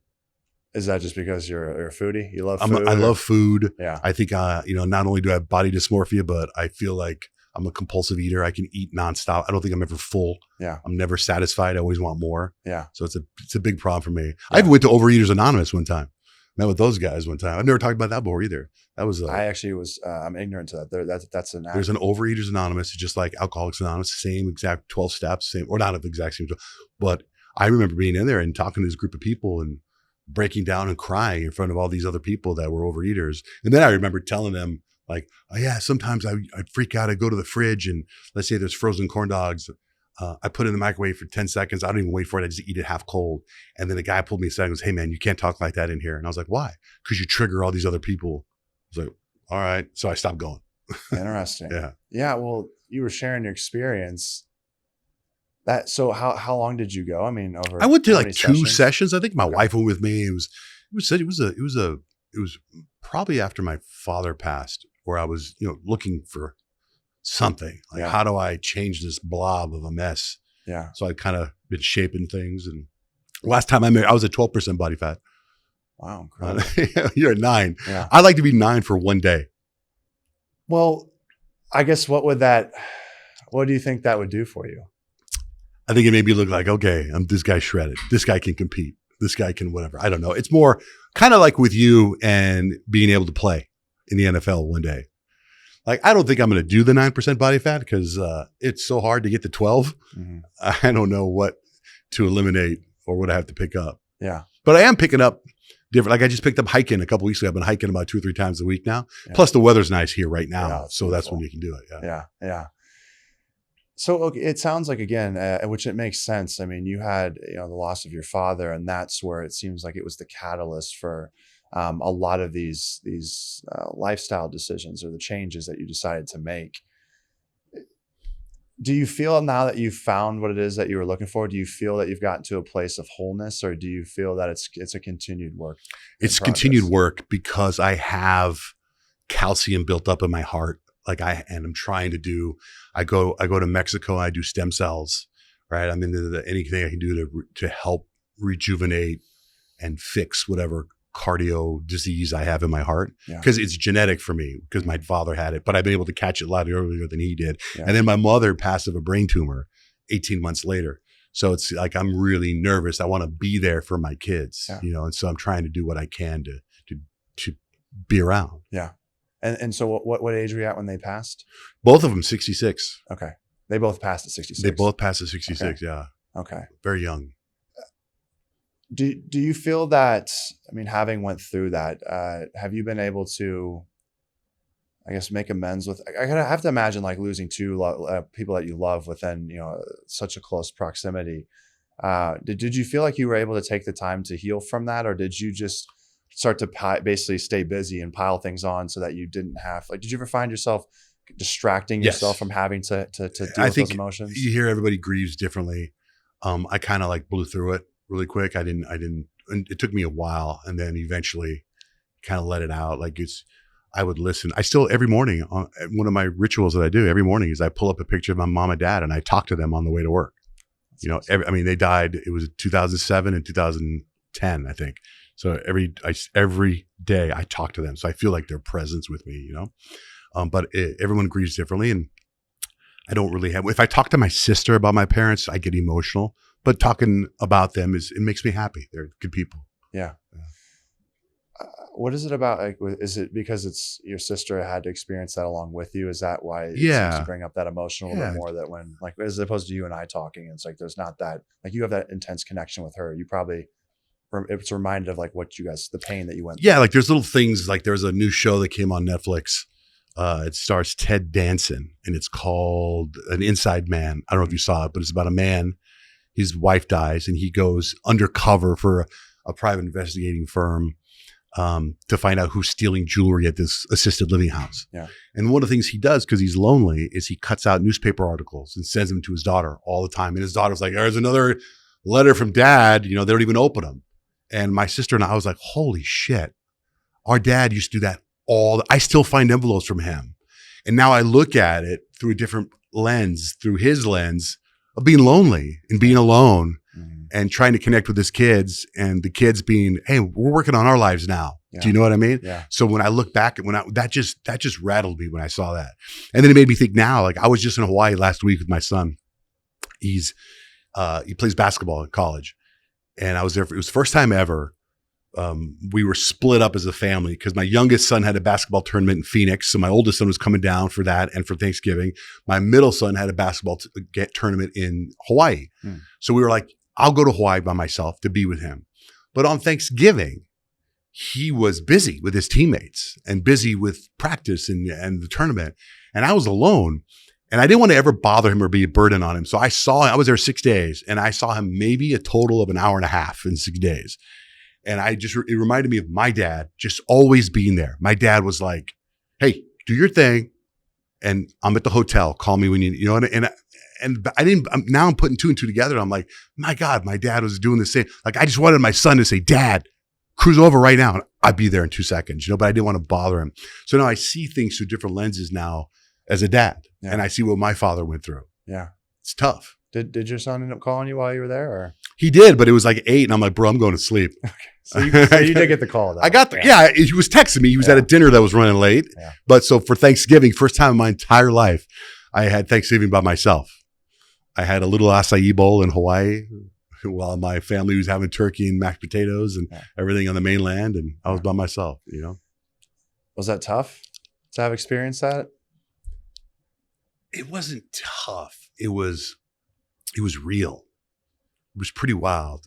Is that just because you're a foodie? You love food? I love food. Yeah. I think, not only do I have body dysmorphia, but I feel like I'm a compulsive eater. I can eat nonstop. I don't think I'm ever full. Yeah. I'm never satisfied. I always want more. Yeah. So it's a big problem for me. Yeah. I even went to Overeaters Anonymous one time. Met with those guys one time. I've never talked about that before either. That was I actually was I'm ignorant to that. That's an there's an Overeaters Anonymous. It's just like Alcoholics Anonymous, same exact 12 steps, same or not the exact same 12. But I remember being in there and talking to this group of people and breaking down and crying in front of all these other people that were overeaters. And then I remember telling them like, oh yeah, sometimes I freak out. I go to the fridge and let's say there's frozen corn dogs. I put it in the microwave for 10 seconds. I don't even wait for it. I just eat it half cold. And then the guy pulled me aside and goes, hey man, you can't talk like that in here. And I was like, why? Because you trigger all these other people. I was like, all right. So I stopped going. Interesting. Yeah. Yeah. Well, you were sharing your experience. So how long did you go? I mean, I went to like 2 sessions. I think my wife went with me. It was probably after my father passed where I was, looking for something like, how do I change this blob of a mess? Yeah. So I kind of been shaping things. And last time I was at 12% body fat. Wow. Incredible. You're at 9. Yeah. I'd like to be 9 for one day. Well, I guess what do you think that would do for you? I think it made me look like, okay, this guy's shredded. This guy can compete. This guy can whatever. I don't know. It's more kind of like with you and being able to play in the NFL one day. Like, I don't think I'm going to do the 9% body fat because it's so hard to get to 12. Mm-hmm. I don't know what to eliminate or what I have to pick up. Yeah. But I am picking up different. Like I just picked up hiking a couple weeks ago. I've been hiking about 2 or 3 times a week now. Yeah. Plus the weather's nice here right now. Yeah, so that's when you can do it. Yeah. Yeah. Yeah. So it sounds like, again, which it makes sense. I mean, you had, the loss of your father, and that's where it seems like it was the catalyst for a lot of these lifestyle decisions or the changes that you decided to make. Do you feel now that you've found what it is that you were looking for? Do you feel that you've gotten to a place of wholeness, or do you feel that it's a continued work? It's continued work because I have calcium built up in my heart. And I'm trying to do, I go to Mexico and I do stem cells, right? I'm into anything I can do to help rejuvenate and fix whatever cardio disease I have in my heart, because it's genetic for me because my father had it, but I've been able to catch it a lot earlier than he did. Yeah. And then my mother passed of a brain tumor 18 months later. So it's like, I'm really nervous. I want to be there for my kids, and so I'm trying to do what I can to be around. Yeah. And so what age were you at when they passed? Both of them 66. Okay. They both passed at 66. They both passed at 66. Okay. Yeah. Okay. Very young. Do you feel that, having went through that, have you been able to, I guess, make amends with, I have to imagine like losing 2 people that you love within, such a close proximity. Did you feel like you were able to take the time to heal from that, or did you just start to basically stay busy and pile things on so that you didn't have, did you ever find yourself distracting yourself from having to deal with those emotions? You hear everybody grieves differently. I kind of blew through it really quick. I didn't, and it took me a while, and then eventually kind of let it out. I would listen. I still, every morning, one of my rituals that I do every morning is I pull up a picture of my mom and dad and I talk to them on the way to work. They died, it was 2007 and 2010, I think. So every day I talk to them. So I feel like their presence with me, but everyone grieves differently. And I don't really have, if I talk to my sister about my parents, I get emotional, but talking about them it makes me happy. They're good people. Yeah. What is it about? Like, is it because it's your sister had to experience that along with you? Is that why it seems to bring up that emotion a little bit more, that when, like, as opposed to you and I talking, it's like, there's not that, like, you have that intense connection with her. You probably, it's reminded of like what you guys, the pain that you went through. Yeah. Like there's little things, like there's a new show that came on Netflix. It stars Ted Danson and it's called An Inside Man. I don't know if you saw it, but it's about a man, his wife dies and he goes undercover for a private investigating firm to find out who's stealing jewelry at this assisted living house. Yeah. And one of the things he does, because he's lonely, is he cuts out newspaper articles and sends them to his daughter all the time. And his daughter's like, there's another letter from dad. They don't even open them. And my sister and I was like, holy shit. Our dad used to do that I still find envelopes from him. And now I look at it through a different lens, through his lens of being lonely and being alone. And trying to connect with his kids, and the kids being, hey, we're working on our lives now. Yeah. Do you know what I mean? Yeah. So when I look back at that just rattled me when I saw that. And then it made me think now, like I was just in Hawaii last week with my son. He plays basketball in college, and I was there. It was the first time ever. We were split up as a family because my youngest son had a basketball tournament in Phoenix. So my oldest son was coming down for that and for Thanksgiving. My middle son had a basketball tournament in Hawaii. So we were like, I'll go to Hawaii by myself to be with him. But on Thanksgiving, he was busy with his teammates and busy with practice and the tournament. And I was alone and I didn't want to ever bother him or be a burden on him. So I was there 6 days and I saw him maybe a total of an hour and a half in 6 days. And it reminded me of my dad just always being there. My dad was like, hey, do your thing. And I'm at the hotel. Call me when and I didn't, now I'm putting two and two together. I'm like, my God, my dad was doing the same. Like, I just wanted my son to say, Dad, cruise over right now. And I'd be there in 2 seconds, but I didn't want to bother him. So now I see things through different lenses now as a dad. Yeah. And I see what my father went through. Yeah. It's tough. Did your son end up calling you while you were there? Or? He did, but it was like 8 and I'm like, bro, I'm going to sleep. Okay. So you did get the call though. I got he was texting me. He was at a dinner that was running late. Yeah. But so for Thanksgiving, first time in my entire life, I had Thanksgiving by myself. I had a little acai bowl in Hawaii while my family was having turkey and mashed potatoes and everything on the mainland. And I was by myself, Was that tough to have experienced that? It wasn't tough. It was real. It was pretty wild.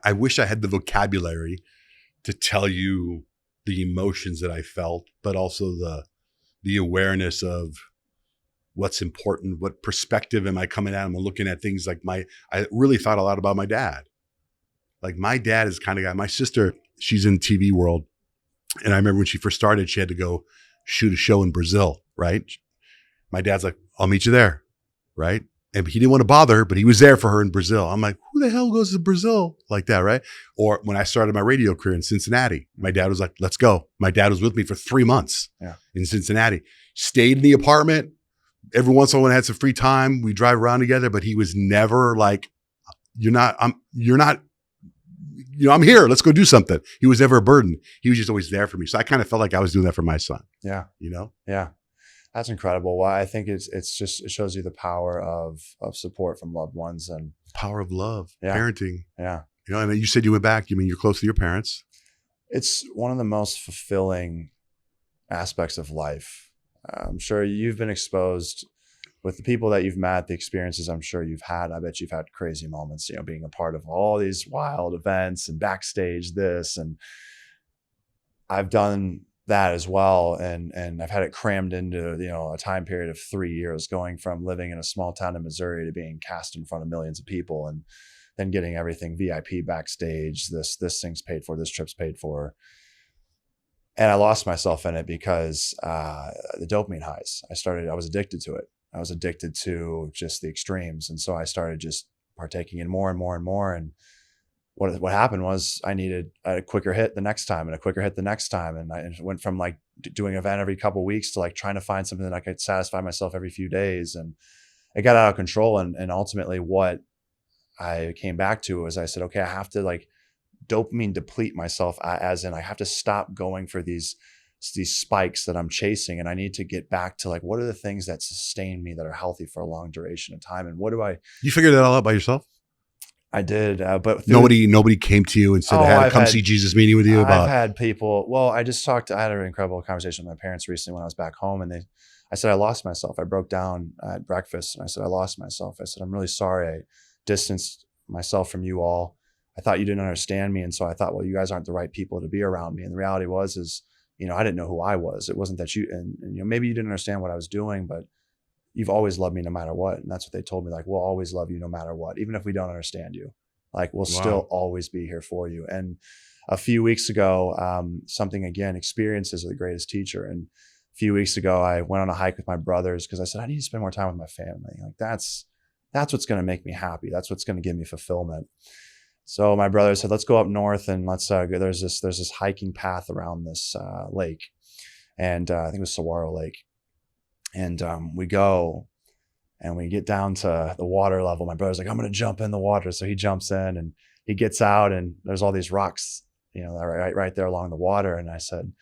I wish I had the vocabulary to tell you the emotions that I felt, but also the awareness of what's important, what perspective am I coming at? I'm looking at things like I really thought a lot about my dad. Like my dad is the kind of guy, my sister, she's in TV world. And I remember when she first started, she had to go shoot a show in Brazil, right? My dad's like, I'll meet you there, right? And he didn't want to bother her, but he was there for her in Brazil. I'm like, who the hell goes to Brazil like that, right? Or when I started my radio career in Cincinnati, my dad was like, let's go. My dad was with me for 3 months in Cincinnati. Stayed in the apartment. Every once in a while, when I had some free time, we drive around together, but he was never like, I'm here. Let's go do something. He was never a burden. He was just always there for me. So I kind of felt like I was doing that for my son. Yeah. Yeah. That's incredible. Well, I think it shows you the power of support from loved ones and power of love, parenting. Yeah. And you said you went back. You mean you're close to your parents? It's one of the most fulfilling aspects of life. I'm sure you've been exposed with the people that you've met, the experiences I'm sure you've had. I bet you've had crazy moments, being a part of all these wild events and backstage this. And I've done that as well. And I've had it crammed into, a time period of 3 years, going from living in a small town in Missouri to being cast in front of millions of people and then getting everything VIP backstage. This thing's paid for, this trip's paid for. And I lost myself in it because the dopamine highs. I was addicted to it. I was addicted to just the extremes. And so I started just partaking in more and more and more. And what happened was I needed a quicker hit the next time and a quicker hit the next time. And I went from like doing an event every couple of weeks to like trying to find something that I could satisfy myself every few days. And it got out of control. And ultimately what I came back to was I said, okay, I have to like dopamine deplete myself, as in I have to stop going for these spikes that I'm chasing, and I need to get back to like, what are the things that sustain me that are healthy for a long duration of time, and what do I? You figured that all out by yourself? I did, but nobody came to you and said, I had to come see Jesus meeting with you about. I've had people. Well, I had an incredible conversation with my parents recently when I was back home, and I said I lost myself. I broke down at breakfast, and I said I lost myself. I said I'm really sorry. I distanced myself from you all. I thought you didn't understand me, and so I thought, well, you guys aren't the right people to be around me. And the reality is, I didn't know who I was. It wasn't that and maybe you didn't understand what I was doing, but you've always loved me no matter what. And that's what they told me. Like, we'll always love you no matter what, even if we don't understand you. Like, we'll still always be here for you. And a few weeks ago, something again, experiences are the greatest teacher. And a few weeks ago, I went on a hike with my brothers because I said, I need to spend more time with my family. Like, that's what's going to make me happy. That's what's going to give me fulfillment. So my brother said, let's go up north and let's go. There's this hiking path around this lake. And I think it was Saguaro Lake. And we go and we get down to the water level. My brother's like, I'm going to jump in the water. So he jumps in and he gets out, and there's all these rocks, right there along the water. And I said,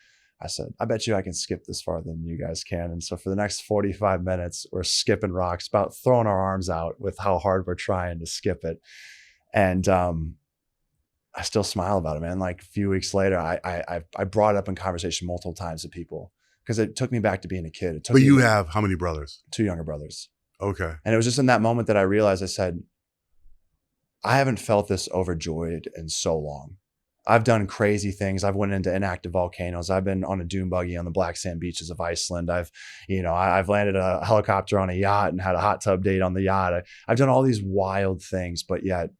I bet you I can skip this farther than you guys can. And so for the next 45 minutes, we're skipping rocks, about throwing our arms out with how hard we're trying to skip it. And I still smile about it, man. Like a few weeks later, I brought it up in conversation multiple times to people because it took me back to being a kid. But you have how many brothers? 2 younger brothers. Okay. And it was just in that moment that I realized, I said, I haven't felt this overjoyed in so long. I've done crazy things. I've went into inactive volcanoes. I've been on a dune buggy on the black sand beaches of Iceland. I've landed a helicopter on a yacht and had a hot tub date on the yacht. I've done all these wild things, but yet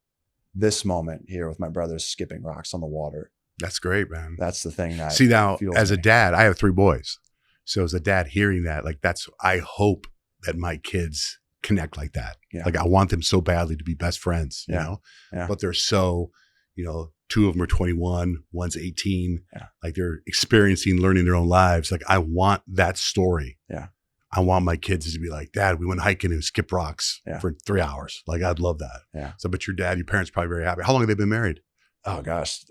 this moment here with my brothers skipping rocks on the water. That's great, man. That's the thing that see now as a dad, I have 3 boys. So as a dad hearing that, like I hope that my kids connect like that. Yeah. Like I want them so badly to be best friends, you know, but they're so, 2 of them are 21, one's 18. Yeah. Like they're experiencing, learning their own lives. Like I want that story. Yeah. I want my kids to be like, Dad, we went hiking and skipped rocks for 3 hours. Like I'd love that. Yeah. So, but your parents probably very happy. How long have they been married? Oh gosh,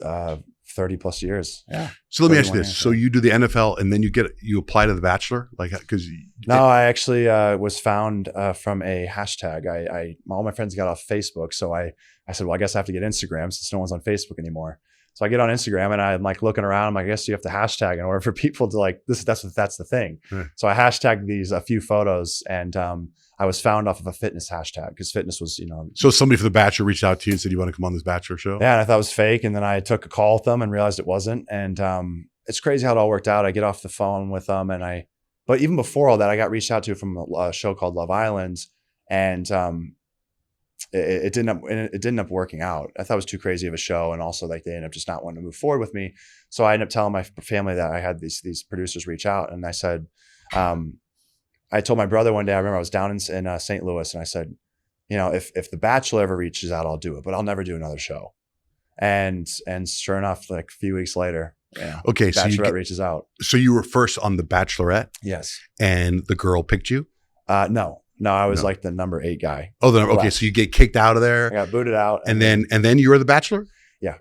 30 plus years. Yeah. So let me ask you this. Years, so you do the NFL and then you apply to The Bachelor? Like, cause no, I actually was found from a hashtag. All my friends got off Facebook. So I said, well, I guess I have to get Instagram since no one's on Facebook anymore. So I get on Instagram and I'm like looking around. I'm like, I guess you have to hashtag in order for people to like this. That's the thing. Right. So I hashtagged a few photos, and I was found off of a fitness hashtag because fitness was, So somebody from The Bachelor reached out to you and said, you want to come on this Bachelor show? Yeah, and I thought it was fake, and then I took a call with them and realized it wasn't. And it's crazy how it all worked out. I get off the phone with them, but even before all that, I got reached out to from a show called Love Island, and it didn't end up working out. I thought it was too crazy of a show, and also like they ended up just not wanting to move forward with me. So I ended up telling my family that I had these producers reach out, and I said, I told my brother one day. I remember I was down in St. Louis, and I said, if The Bachelor ever reaches out, I'll do it, but I'll never do another show. And sure enough, like a few weeks later, okay, Bachelorette reaches out. So you were first on The Bachelorette? Yes. And the girl picked you? No, I was like the number 8 guy. Oh, okay. So you get kicked out of there. I got booted out. And then you were The Bachelor? Yeah.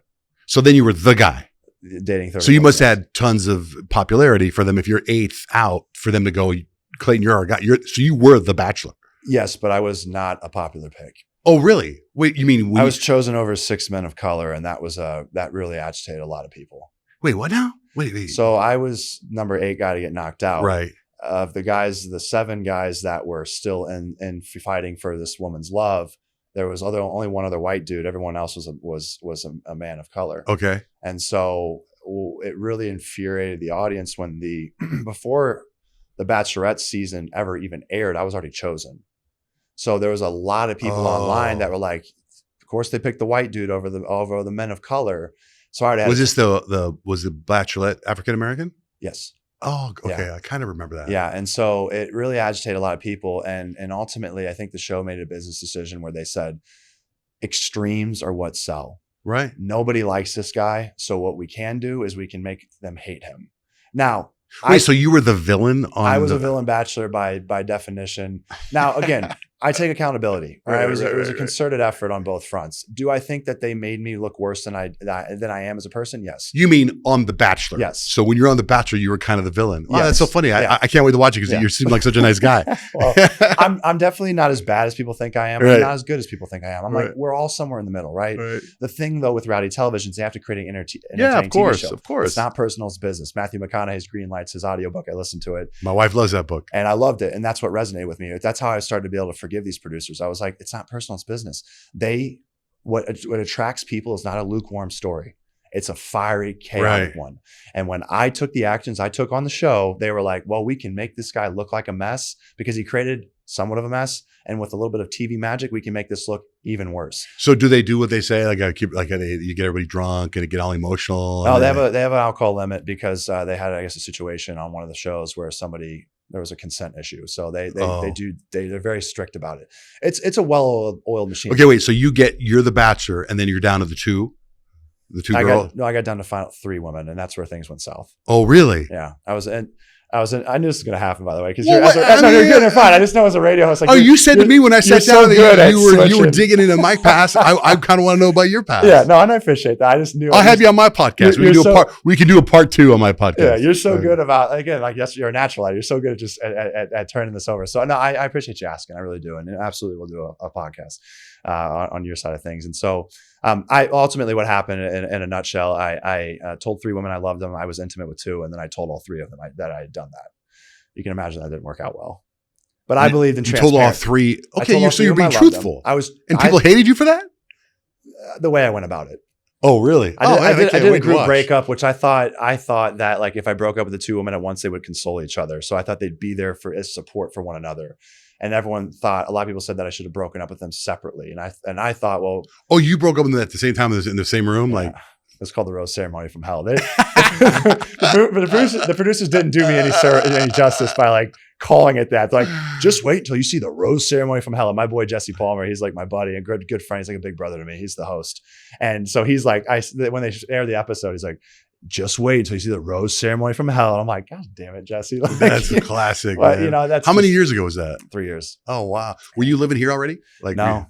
So then you were the guy. Dating 30. So you must have had tons of popularity for them if you're 8th out for them to go, Clayton, you're our guy. So you were The Bachelor. Yes, but I was not a popular pick. Oh, really? Wait, you mean I was chosen over 6 men of color, and that was that really agitated a lot of people. Wait, what now? Wait. So I was number 8 guy to get knocked out. Right. Of the 7 guys that were still in fighting for this woman's love, there was only one other white dude. Everyone else was a man of color. Okay. And so it really infuriated the audience when before the Bachelorette season ever even aired, I was already chosen. So there was a lot of people online that were like, of course they picked the white dude over the men of color. So I was this was the Bachelorette African American? Yes. Oh, okay. Yeah. I kind of remember that. Yeah. And so it really agitated a lot of people. And ultimately, I think the show made a business decision where they said extremes are what sell. Right. Nobody likes this guy. So what we can do is we can make them hate him. Now, so you were the villain on I was a villain Bachelor by definition. Now, again, I take accountability. Right? It was a Right. concerted effort on both fronts. Do I think that they made me look worse than I am as a person? Yes. You mean on The Bachelor? Yes. So when you're on The Bachelor, you were kind of the villain. Wow, Yes. that's so funny. Yeah. I can't wait to watch it because you seem like such a nice guy. Well, I'm definitely not as bad as people think I am. Right. I'm not as good as people think I am. I'm Right. like, we're all somewhere in the middle, right? Right. The thing though with reality television is they have to create an entertaining Of course, TV show. of course. It's not personal, it's business. Matthew McConaughey's Green Lights, his audiobook, I listened to it. My wife loves that book. And I loved it. And that's what resonated with me. That's how I started to be able to forgive these producers. I was like, it's not personal, it's business. What attracts people is not a lukewarm story. It's a fiery, chaotic one. And when I took the actions I took on the show, they were like, well, we can make this guy look like a mess because he created somewhat of a mess. And with a little bit of TV magic, we can make this look even worse. So do they do what they say? Like, you get everybody drunk and get all emotional? Oh, they have an alcohol limit because they had, I guess, a situation on one of the shows where there was a consent issue. So they're very strict about it. It's a well-oiled machine. Okay, wait. So you're the Bachelor, and then you're down to the two girls. I got down to final 3 women, and that's where things went south. Oh, really? Yeah, I knew this was going to happen, by the way, because Well, you're good and fine. I just know as a radio host. Like, you said to me when I sat down that you were digging into my past. I kind of want to know about your past. Yeah, no, and I appreciate that. I just knew. I'll have you on my podcast. We can do a part 2 on my podcast. Yeah, you're so good about, again, like, yes, you're a natural. You're so good at just at turning this over. So no, I appreciate you asking. I really do, and absolutely will do a podcast on your side of things. And so I ultimately, what happened in a nutshell, I told 3 women I loved them. I was intimate with 2, and then I told all 3 of them that I had done that. You can imagine that didn't work out well. But I believed in transparency. You told all 3. Okay, so you're being truthful. People hated you for that? The way I went about it. Oh, really? I did a group breakup, which I thought that, like, if I broke up with the 2 women at once, they would console each other. So I thought they'd be there as support for one another. And everyone thought, a lot of people said that I should have broken up with them separately. And I thought, well. Oh, you broke up with them at the same time in the same room? Yeah. Like. It's called the rose ceremony from hell. The producers didn't do me any justice by, like, calling it that. They're like, just wait until you see the rose ceremony from hell. And my boy Jesse Palmer, he's like my buddy and good friend. He's like a big brother to me. He's the host, and so he's like, when they air the episode, he's like, just wait until you see the rose ceremony from hell. And I'm like, God damn it, Jesse! Like, that's a classic. But, man. That's how many years ago was that? 3 years. Oh wow! Were you living here already? Like no.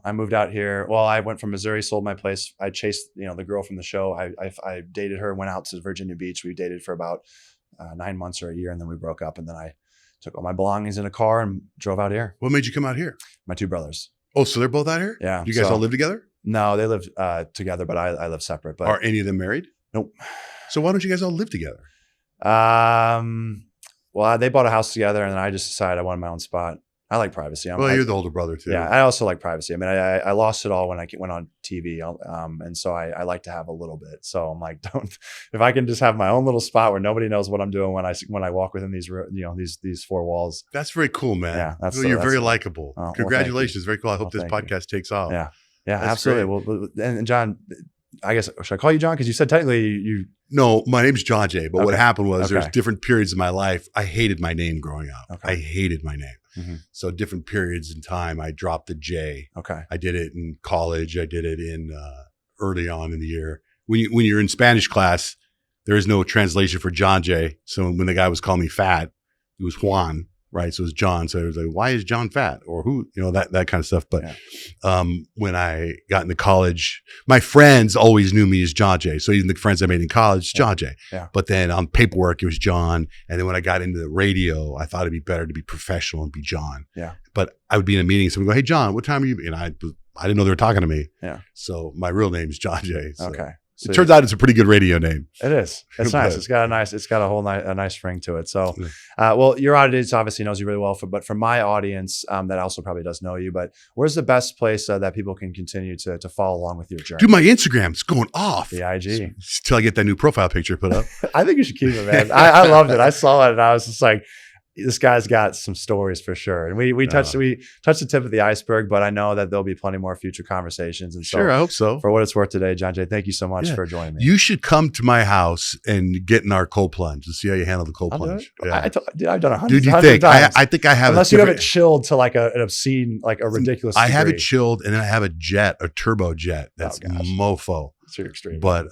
I moved out here. Well, I went from Missouri, sold my place. I chased the girl from the show. I dated her, went out to Virginia Beach. We dated for about 9 months or a year, and then we broke up. And then I took all my belongings in a car and drove out here. What made you come out here? My 2 brothers. Oh, so they're both out here? Yeah. You guys all live together? No, they live together, but I live separate. But are any of them married? Nope. So why don't you guys all live together? Well, they bought a house together, and then I just decided I wanted my own spot. I like privacy. You're the older brother too. Yeah, I also like privacy. I mean, I lost it all when I went on TV, and so I like to have a little bit. So I'm like, if I can just have my own little spot where nobody knows what I'm doing when I walk within these 4 walls. That's very cool, man. Yeah, you're very likable. Oh, congratulations, very cool. I hope this thank podcast takes off. Yeah, that's absolutely. Great. Well, and John, I guess, should I call you John? Because you said technically you. No, my name's Johnjay, but what happened was there's Okay. different periods in my life. I hated my name growing up. Okay. I hated my name. Mm-hmm. So different periods in time, I dropped the J. Okay. I did it in college. I did it in early on in the year. When you're in Spanish class, there is no translation for Johnjay. So when the guy was calling me fat, it was Juan, right? So it was John. So it was like, why is John fat? Or who, that kind of stuff. But when I got into college, my friends always knew me as Johnjay. So even the friends I made in college, Johnjay. Yeah. But then on paperwork, it was John. And then when I got into the radio, I thought it'd be better to be professional and be John. Yeah. But I would be in a meeting, someone would go, hey, John, what time are you? And I didn't know they were talking to me. Yeah. So my real name is Johnjay. So. Okay. So it turns out it's a pretty good radio name. It is. It's nice. It's got a nice ring to it. So, well, your audience obviously knows you really well, but for my audience, that also probably does know you. But where's the best place that people can continue to follow along with your journey? Dude, my Instagram's going off. The IG. Till I get that new profile picture put up. I think you should keep it, man. I loved it. I saw it and I was just like, this guy's got some stories for sure. And we touched the tip of the iceberg, but I know that there'll be plenty more future conversations. And so, sure, I hope so. For what it's worth today, Johnjay, thank you so much for joining me. You should come to my house and get in our cold plunge and see how you handle the cold plunge. Yeah. I've done 100 Dude, you think? times. I think I have. Unless you have it chilled to like an obscene, like a ridiculous I have degree. it chilled, and then I have a turbo jet. That's mofo. It's too extreme. But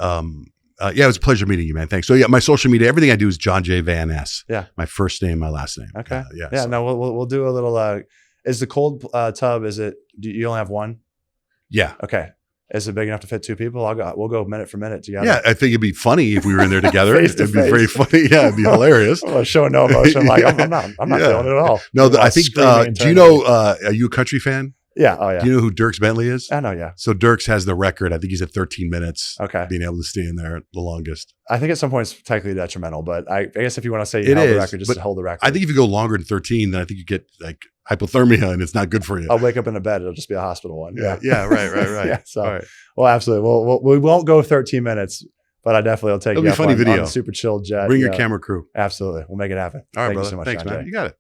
it was a pleasure meeting you, man. Thanks. So my social media, everything I do is Johnjay Van S. Yeah. My first name, my last name. Okay. So. No, we'll do a little Is the cold tub, do you only have one? Yeah. Okay. Is it big enough to fit 2 people? We'll go minute for minute together. Yeah. I think it'd be funny if we were in there together. Face to It'd be face. very funny. Yeah. It'd be hilarious. I'm showing no emotion. I'm like, I'm not feeling it at all. No, I think, do you know, are you a country fan? Yeah. Oh yeah. Do you know who Dierks Bentley is? I know. Yeah. So Dierks has the record. I think he's at 13 minutes. Okay. Being able to stay in there the longest. I think at some point it's technically detrimental, but I guess if you want to say It held the is, record, just but to hold the record. I think if you go longer than 13, then I think you get like hypothermia and it's not good for you. I'll wake up in a bed. It'll just be a hospital one. Yeah. Yeah. Right. Yeah. So, All right. well, absolutely. We won't go 13 minutes, but I definitely will take It'll you be up funny on video. the super chill jet. Bring your camera crew. Absolutely. We'll make it happen. All right, Thank brother. you so much, Thanks, Johnjay. man. You got it.